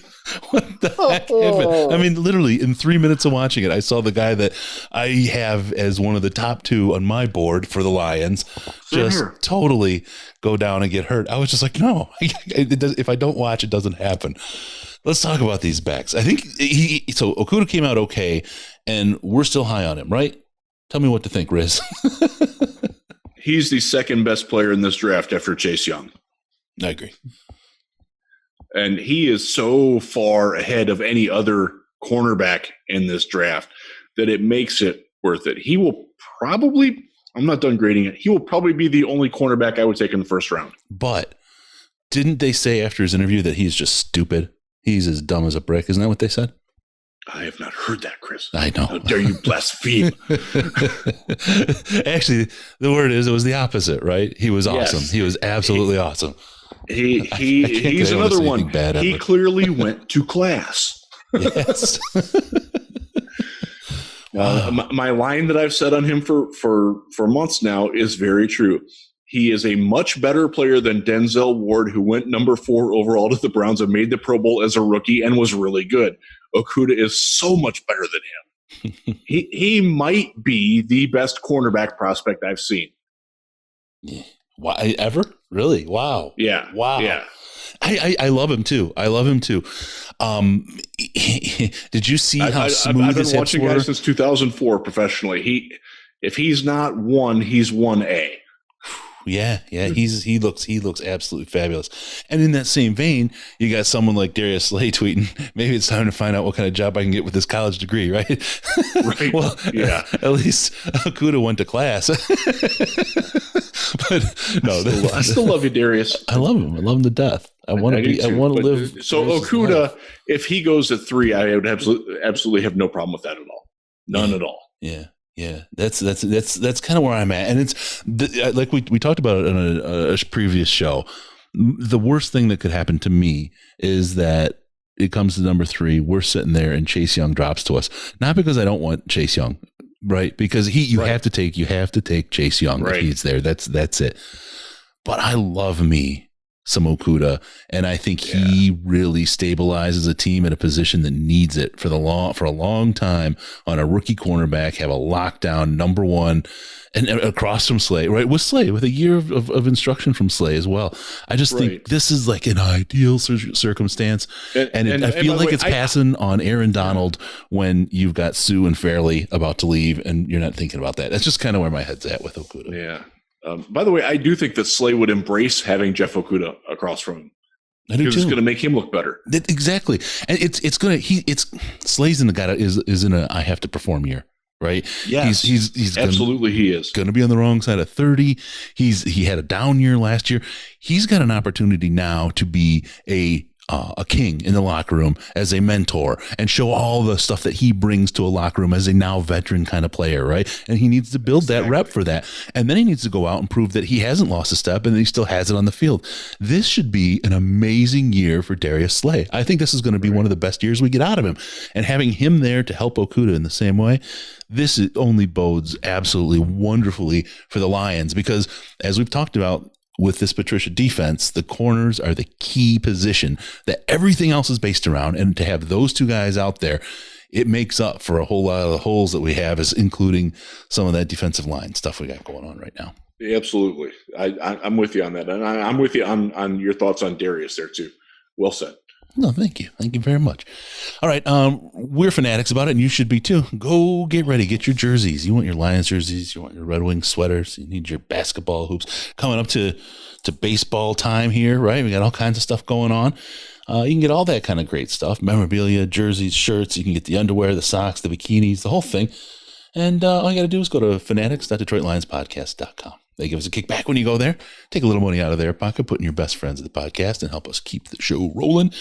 What the heck happened? I mean, literally in 3 minutes of watching it, I saw the guy that I have as one of the top 2 on my board for the Lions just totally go down and get hurt. I was just like, no, if I don't watch, it doesn't happen. Let's talk about these backs. I think so Okudah came out okay, and we're still high on him, right? Tell me what to think, Riz. He's the second best player in this draft after Chase Young. I agree. And he is so far ahead of any other cornerback in this draft that it makes it worth it. He will probably, I'm not done grading it, he will probably be the only cornerback I would take in the first round. But didn't they say after his interview that he's just stupid? He's as dumb as a brick. Isn't that what they said? I have not heard that, Chris. I know. How dare you blaspheme? Actually, the word is it was the opposite, right? He was awesome. Yes. He was absolutely awesome. He's another one. He clearly went to class. Yes. My line that I've said on him for months now is very true. He is a much better player than Denzel Ward, who went number 4 overall to the Browns and made the Pro Bowl as a rookie and was really good. Okudah is so much better than him. he might be the best cornerback prospect I've seen. Yeah. Why ever? Really? Wow. Yeah. Wow. Yeah. I love him too. Did you see how smooth I've his been hips watching were? guys since 2004 professionally. If he's not 1, he's 1A. Yeah, he looks absolutely fabulous. And in that same vein, you got someone like Darius Slay tweeting, maybe it's time to find out what kind of job I can get with this college degree, right? Right. Well, yeah. At least Okudah went to class. But no, I still love you, Darius. I love him. I love him to death. I want to live. So Okudah, if he goes at 3, I would absolutely have no problem with that at all. None at all. Yeah. Yeah, that's kind of where I'm at, and it's like we talked about it on a previous show. The worst thing that could happen to me is that it comes to number 3. We're sitting there, and Chase Young drops to us. Not because I don't want Chase Young, right? Because you have to take Chase Young if he's there. That's it. But I love me some Okudah, and I think he really stabilizes a team in a position that needs it for a long time on a rookie cornerback, have a lockdown number 1 and across from Slay, right? With Slay, with a year of instruction from Slay as well. I just think this is like an ideal circumstance. And I feel like it's passing on Aaron Donald when you've got Sue and Fairley about to leave and you're not thinking about that. That's just kind of where my head's at with Okudah. Yeah. By the way, I do think that Slay would embrace having Jeff Okudah across from him. I do too. It's going to make him look better. Exactly, and Slay's in is in a I have to perform year, right? Yes, he's absolutely he is going to be on the wrong side of 30. He had a down year last year. He's got an opportunity now to be a king in the locker room as a mentor and show all the stuff that he brings to a locker room as a now veteran kind of player, right? And he needs to build that rep for that. And then he needs to go out and prove that he hasn't lost a step and that he still has it on the field. This should be an amazing year for Darius Slay. I think this is going to be one of the best years we get out of him. And having him there to help Okudah in the same way, this only bodes absolutely wonderfully for the Lions because, as we've talked about, with this Patricia defense, the corners are the key position that everything else is based around. And to have those 2 guys out there, it makes up for a whole lot of the holes that we have, including some of that defensive line stuff we got going on right now. Absolutely. I'm with you on that. And I'm with you on your thoughts on Darius there too. Well said. No, thank you. Thank you very much. All right. We're fanatics about it, and you should be too. Go get ready. Get your jerseys. You want your Lions jerseys. You want your Red Wings sweaters. You need your basketball hoops. Coming up to baseball time here, right? We got all kinds of stuff going on. You can get all that kind of great stuff. Memorabilia, jerseys, shirts. You can get the underwear, the socks, the bikinis, the whole thing. And all you got to do is go to fanatics.detroitlionspodcast.com. They give us a kickback when you go there. Take a little money out of their pocket, put in your best friends of the podcast, and help us keep the show rolling.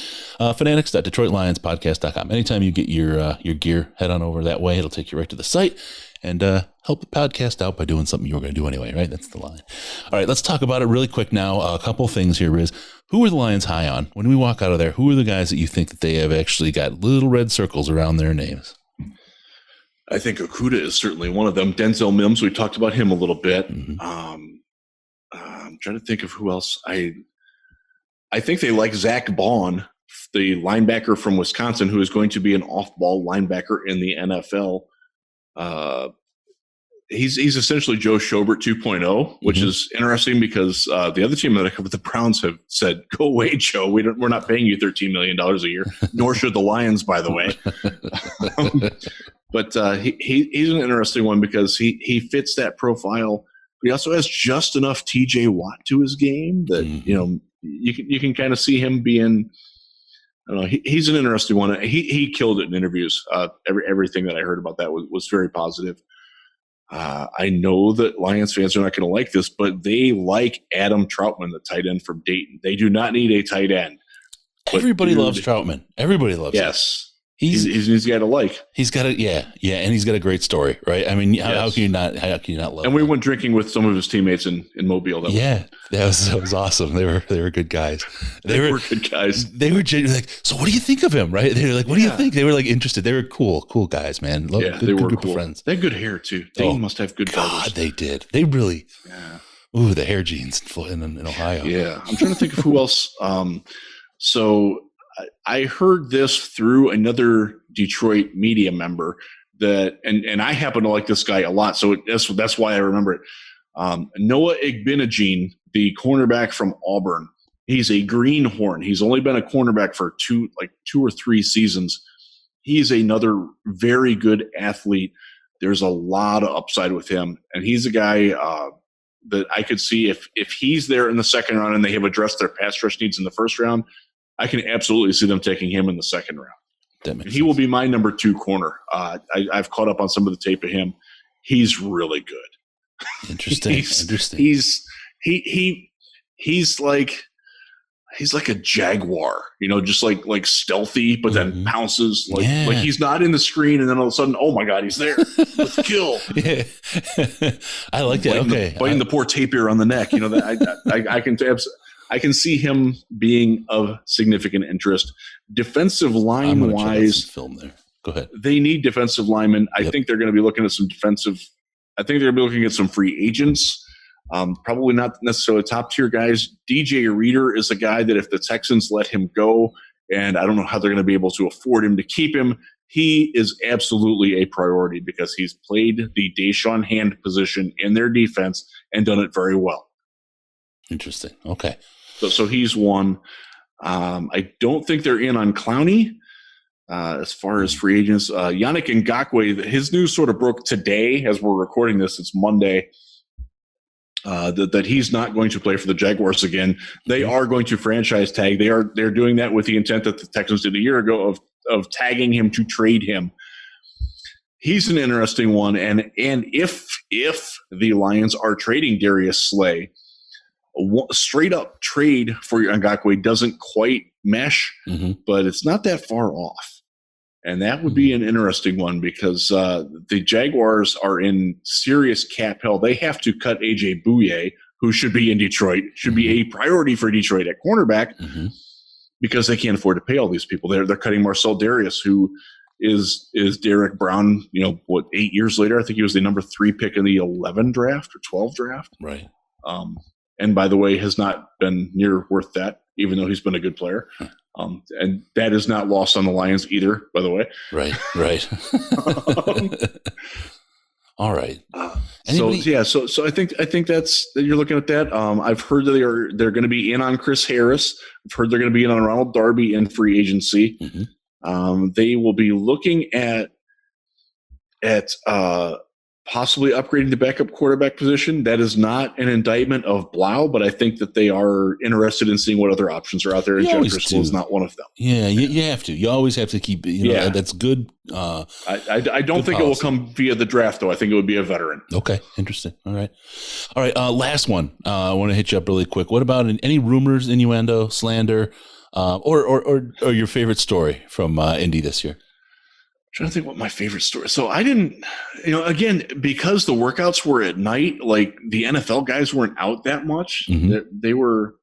Fanatics.detroitlionspodcast.com. Anytime you get your gear, head on over that way. It'll take you right to the site and help the podcast out by doing something you were going to do anyway, right? That's the line. All right, let's talk about it really quick now. A couple things here, Riz. Who are the Lions high on? When we walk out of there, who are the guys that you think that they have actually got little red circles around their names? I think Okudah is certainly one of them. Denzel Mims, we talked about him a little bit. Mm-hmm. I'm trying to think of who else. I think they like Zach Baun, the linebacker from Wisconsin, who is going to be an off-ball linebacker in the NFL. He's essentially Joe Schobert 2.0, which is interesting because the other team that I covered, the Browns, have said, "Go away, Joe. We're not paying you $13 million a year." Nor should the Lions, by the way. But he's an interesting one because he fits that profile. But he also has just enough T.J. Watt to his game that you can kind of see him being. I don't know. He's an interesting one. He killed it in interviews. Everything that I heard about that was very positive. I know that Lions fans are not going to like this, but they like Adam Troutman, the tight end from Dayton. They do not need a tight end. Everybody loves Troutman. Everybody loves him. Yes. He's a guy to like. He's got and he's got a great story, right? I mean, how can you not love him? And we went drinking with some of his teammates in Mobile. That was awesome. They were good guys. They were good guys. They were like, so what do you think of him? Right? They were like, what do you think? They were like interested. They were cool guys, man. They were group of friends. They had good hair too. They must have good God, brothers. they did. They really. Yeah. Ooh, the hair genes in Ohio. Yeah, I'm trying to think of who else. So I heard this through another Detroit media member that, and I happen to like this guy a lot, so that's why I remember it. Noah Igbinogene, the cornerback from Auburn. He's a greenhorn. He's only been a cornerback for two or three seasons. He's another very good athlete. There's a lot of upside with him, and he's a guy that I could see if he's there in the second round and they have addressed their pass rush needs in the first round, I can absolutely see them taking him in the second round. He will be my number 2 corner. I've caught up on some of the tape of him. He's really good. Interesting. He's like a jaguar, just like stealthy, but then pounces. Like he's not in the screen, and then all of a sudden, oh my God, he's there. Let's kill. Yeah. I like that. Biting the poor tapir on the neck. I can see him being of significant interest. Defensive line wise, film there. Go ahead. They need defensive linemen. I think they're going to be looking at some defensive. I think they're going to be looking at some free agents. Probably not necessarily top tier guys. DJ Reader is a guy that if the Texans let him go, and I don't know how they're going to be able to afford him to keep him, he is absolutely a priority because he's played the Deshaun Hand position in their defense and done it very well. Interesting. Okay. So he's one. I don't think they're in on Clowney. As far as free agents, Yannick Ngakoue, his news sort of broke today as we're recording this. It's Monday. That he's not going to play for the Jaguars again. They are going to franchise tag. They're doing that with the intent that the Texans did a year ago of tagging him to trade him. He's an interesting one, and if the Lions are trading Darius Slay, straight up trade for Ngakoue doesn't quite mesh, but it's not that far off. And that would be an interesting one because the Jaguars are in serious cap hell. They have to cut A.J. Bouye, who should be in Detroit, should be a priority for Detroit at cornerback because they can't afford to pay all these people. They're cutting Marcel Darius, who is Derrick Brown, 8 years later? I think he was the number 3 pick in the 11 draft or 12 draft. Right. And by the way, has not been near worth that, even though he's been a good player. And that is not lost on the Lions either, by the way. Right. All right. So I think that's that you're looking at that. I've heard that they're going to be in on Chris Harris. I've heard they're going to be in on Ronald Darby in free agency. They will be looking at possibly upgrading the backup quarterback position. That is not an indictment of Blau, but I think that they are interested in seeing what other options are out there. And Jeff Driscoll is not one of them. Yeah, you have to. You always have to keep. That's good. I don't think it will come via the draft, though. I think it would be a veteran. Okay, interesting. All right. Last one. I want to hit you up really quick. What about any rumors, innuendo, slander, or your favorite story from Indy this year? Trying to think what my favorite story. So I didn't, again, because the workouts were at night, like the NFL guys weren't out that much. They were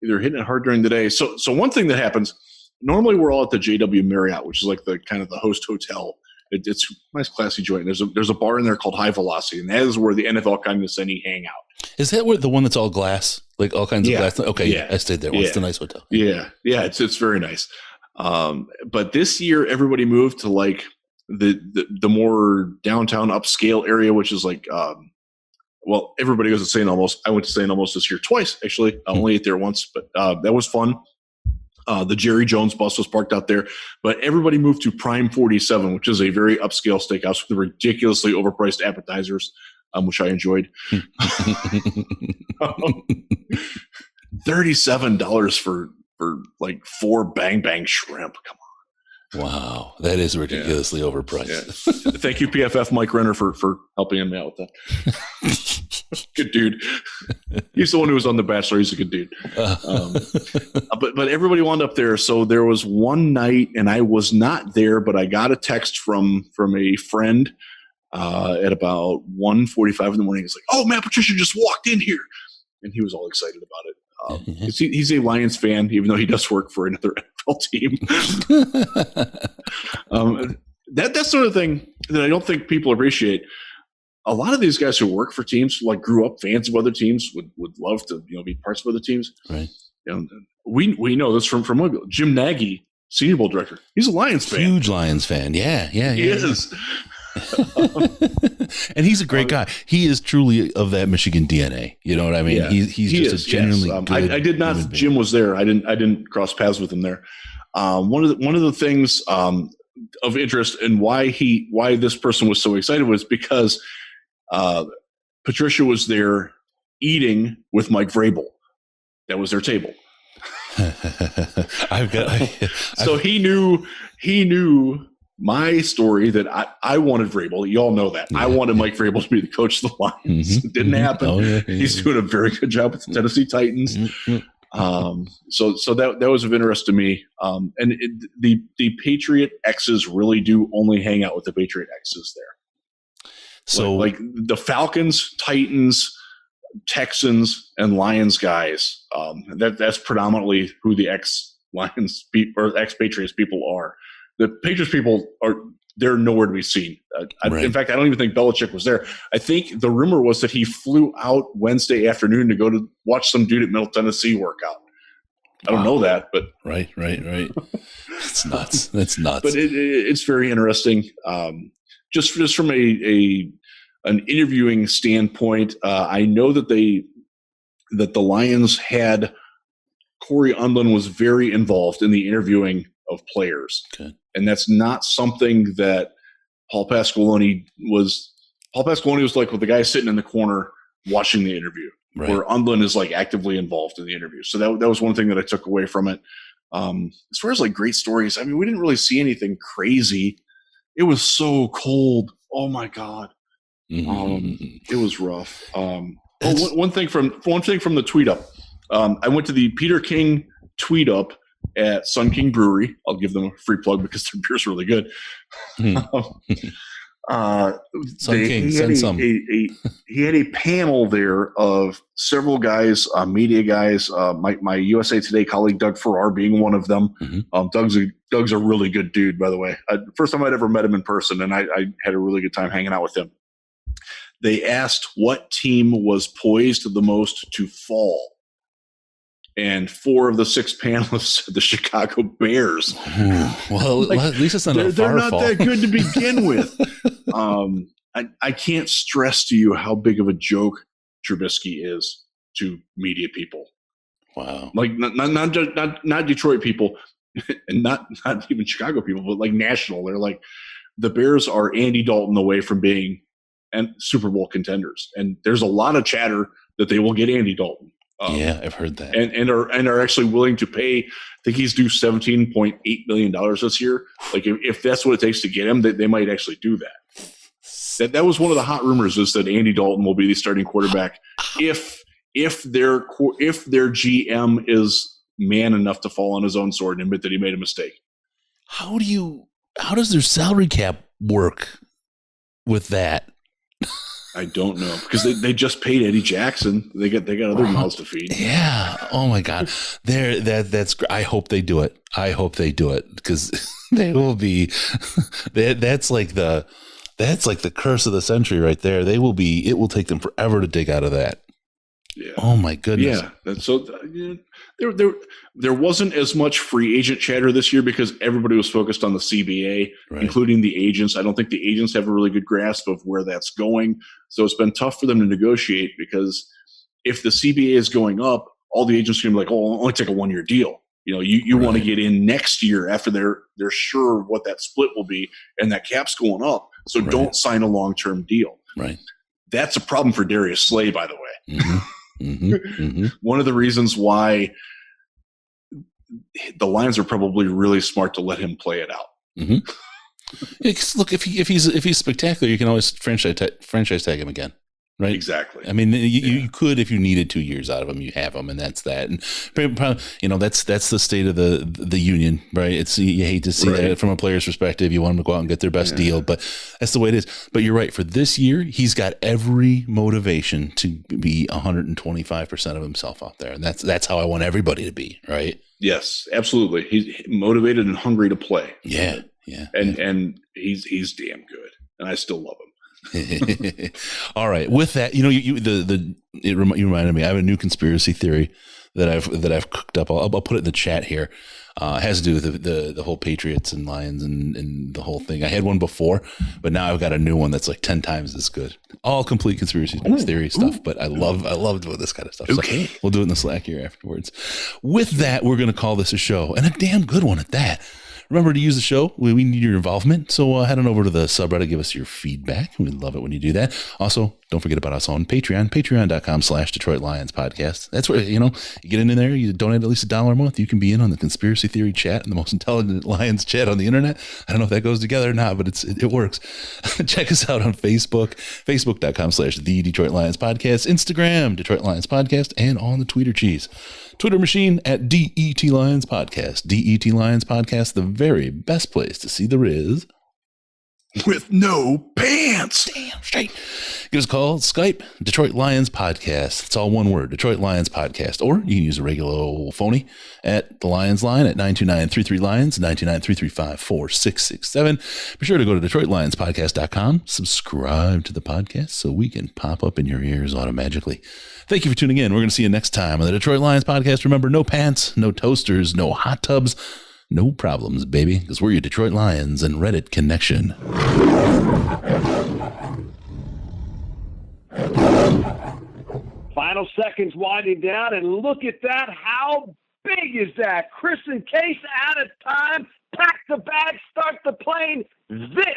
either hitting it hard during the day. So one thing that happens, normally we're all at the JW Marriott, which is like the kind of the host hotel. It's a nice classy joint. There's a bar in there called High Velocity, and that is where the NFL kind of hang out. Is that where the one that's all glass, like all kinds of glass? Okay, yeah, I stayed there once. It's a nice hotel. Yeah, it's very nice. But this year, everybody moved to like the more downtown upscale area, which is like, everybody goes to St. Elmo's. I went to St. Elmo's this year twice, actually. I only ate there once, but that was fun. The Jerry Jones bus was parked out there, but everybody moved to Prime 47, which is a very upscale steakhouse with ridiculously overpriced appetizers, which I enjoyed. $37 for like 4 Bang Bang shrimp. Come on. Wow, that is ridiculously overpriced. Yeah. Thank you, PFF Mike Renner, for helping me out with that. Good dude. He's the one who was on The Bachelor. He's a good dude. But everybody wound up there. So there was one night, and I was not there, but I got a text from a friend at about 1:45 in the morning. He's like, "Oh, Matt Patricia just walked in here," and he was all excited about it. He's a Lions fan, even though he does work for another NFL team. That's sort of thing that I don't think people appreciate. a lot of these guys who work for teams, like grew up fans of other teams, would love to be parts of other teams. Right. We know this from Jim Nagy, Senior Bowl director. He's a Lions fan. Huge Lions fan. Yeah. He is. And he's a great guy. He is truly of that Michigan DNA. You know what I mean? Yeah, he's just a genuinely good. I did not. Jim was there. I didn't cross paths with him there. One of the things of interest and why this person was so excited was because Patricia was there eating with Mike Vrabel. That was their table. So he knew my story that I wanted Vrabel. You all know that. Yeah. I wanted Mike Vrabel to be the coach of the Lions. It didn't happen. Oh, yeah. He's doing a very good job with the Tennessee Titans. So that was of interest to me. And the Patriot X's really do only hang out with the Patriot X's there. So like the Falcons, Titans, Texans, and Lions guys, that's predominantly who the ex-Lions or ex-Patriots people are. The Patriots people they're nowhere to be seen. Right. In fact, I don't even think Belichick was there. I think the rumor was that he flew out Wednesday afternoon to go to watch some dude at Middle Tennessee work out. I don't know that, but right. It's nuts. That's nuts. But it's very interesting. Just from an interviewing standpoint, I know that the Lions had Corey Undlin was very involved in the interviewing of players. Okay. And that's not something that Paul Pasqualoni was. Paul Pasqualoni was like with the guy sitting in the corner watching the interview, right, where Undlin is like actively involved in the interview. So that was one thing that I took away from it. As far as like great stories, I mean, we didn't really see anything crazy. It was so cold. Oh my God. It was rough. One thing from the tweet up. I went to the Peter King tweet up at Sun King Brewery. I'll give them a free plug because their beer's really good. He had a panel there of several guys, media guys, my USA Today colleague Doug Farrar being one of them. Doug's a really good dude, by the way. First time I'd ever met him in person, and I had a really good time hanging out with him. They asked what team was poised the most to fall. And 4 of the 6 panelists said the Chicago Bears. Well, at least it's not they're not fall. That good to begin with. I can't stress to you how big of a joke Trubisky is to media people. Wow. Like not Detroit people and not even Chicago people, but like national. They're like, the Bears are Andy Dalton away from being Super Bowl contenders. And there's a lot of chatter that they will get Andy Dalton. Yeah, I've heard that, and are actually willing to pay. I think he's due $17.8 million this year. Like if that's what it takes to get him, they might actually do that. That was one of the hot rumors, is that Andy Dalton will be the starting quarterback if their GM is man enough to fall on his own sword and admit that he made a mistake. How does their salary cap work with that? I don't know, because they just paid Eddie Jackson. They got other mouths to feed. Yeah. Oh my God. That's. I hope they do it. Because they will be. That's like the curse of the century right there. They will be. It will take them forever to dig out of that. Yeah. Oh my goodness. Yeah. So there wasn't as much free agent chatter this year because everybody was focused on the CBA, right, including the agents. I don't think the agents have a really good grasp of where that's going. So it's been tough for them to negotiate, because if the CBA is going up, all the agents are going to be like, "Oh, I'll only take a 1-year deal." You right, want to get in next year after they're sure what that split will be, and that cap's going up. So right, don't sign a long-term deal. Right. That's a problem for Darius Slay, by the way. One of the reasons why the Lions are probably really smart to let him play it out. Look, if he's spectacular, you can always franchise tag him again, right? Exactly. I mean, you could, if you needed 2 years out of him, you have him, and that's that. And that's the state of the union, right? You hate to see that from a player's perspective. You want them to go out and get their best deal, but that's the way it is. But you're right. For this year, he's got every motivation to be 125% of himself out there, and that's how I want everybody to be, right? Yes, absolutely. He's motivated and hungry to play. Yeah. And he's damn good, and I still love him. All right. With that, you reminded me. I have a new conspiracy theory that I've cooked up. I'll put it in the chat here. It has to do with the whole Patriots and Lions and the whole thing. I had one before, but now I've got a new one that's like 10 times as good. All complete conspiracy theory stuff, but I love doing this kind of stuff. Okay. So we'll do it in the Slack here afterwards. With that, we're going to call this a show, and a damn good one at that. Remember to use the show. We need your involvement. So head on over to the subreddit. Give us your feedback. We'd love it when you do that. Also, don't forget about us on Patreon, patreon.com/Detroit Lions podcast. That's where, you get in there, you donate at least $1 a month. You can be in on the conspiracy theory chat and the most intelligent Lions chat on the internet. I don't know if that goes together or not, but it works. Check us out on Facebook, facebook.com/The Detroit Lions podcast, Instagram, Detroit Lions podcast, and on the Twitter cheese. Twitter machine at DET Lions Podcast. DET Lions Podcast, the very best place to see the Riz with no pants. Damn straight. Give us a call, Skype, Detroit Lions Podcast. It's all one word, Detroit Lions Podcast. Or you can use a regular old phony at the Lions line at 929-33-LIONS, 929-335-4667. Be sure to go to DetroitLionsPodcast.com, subscribe to the podcast so we can pop up in your ears automatically. Thank you for tuning in. We're going to see you next time on the Detroit Lions Podcast. Remember, no pants, no toasters, no hot tubs, no problems, baby, because we're your Detroit Lions and Reddit connection. Final seconds winding down, and look at that. How big is that? Chris and Case out of time. Pack the bag, start the plane. This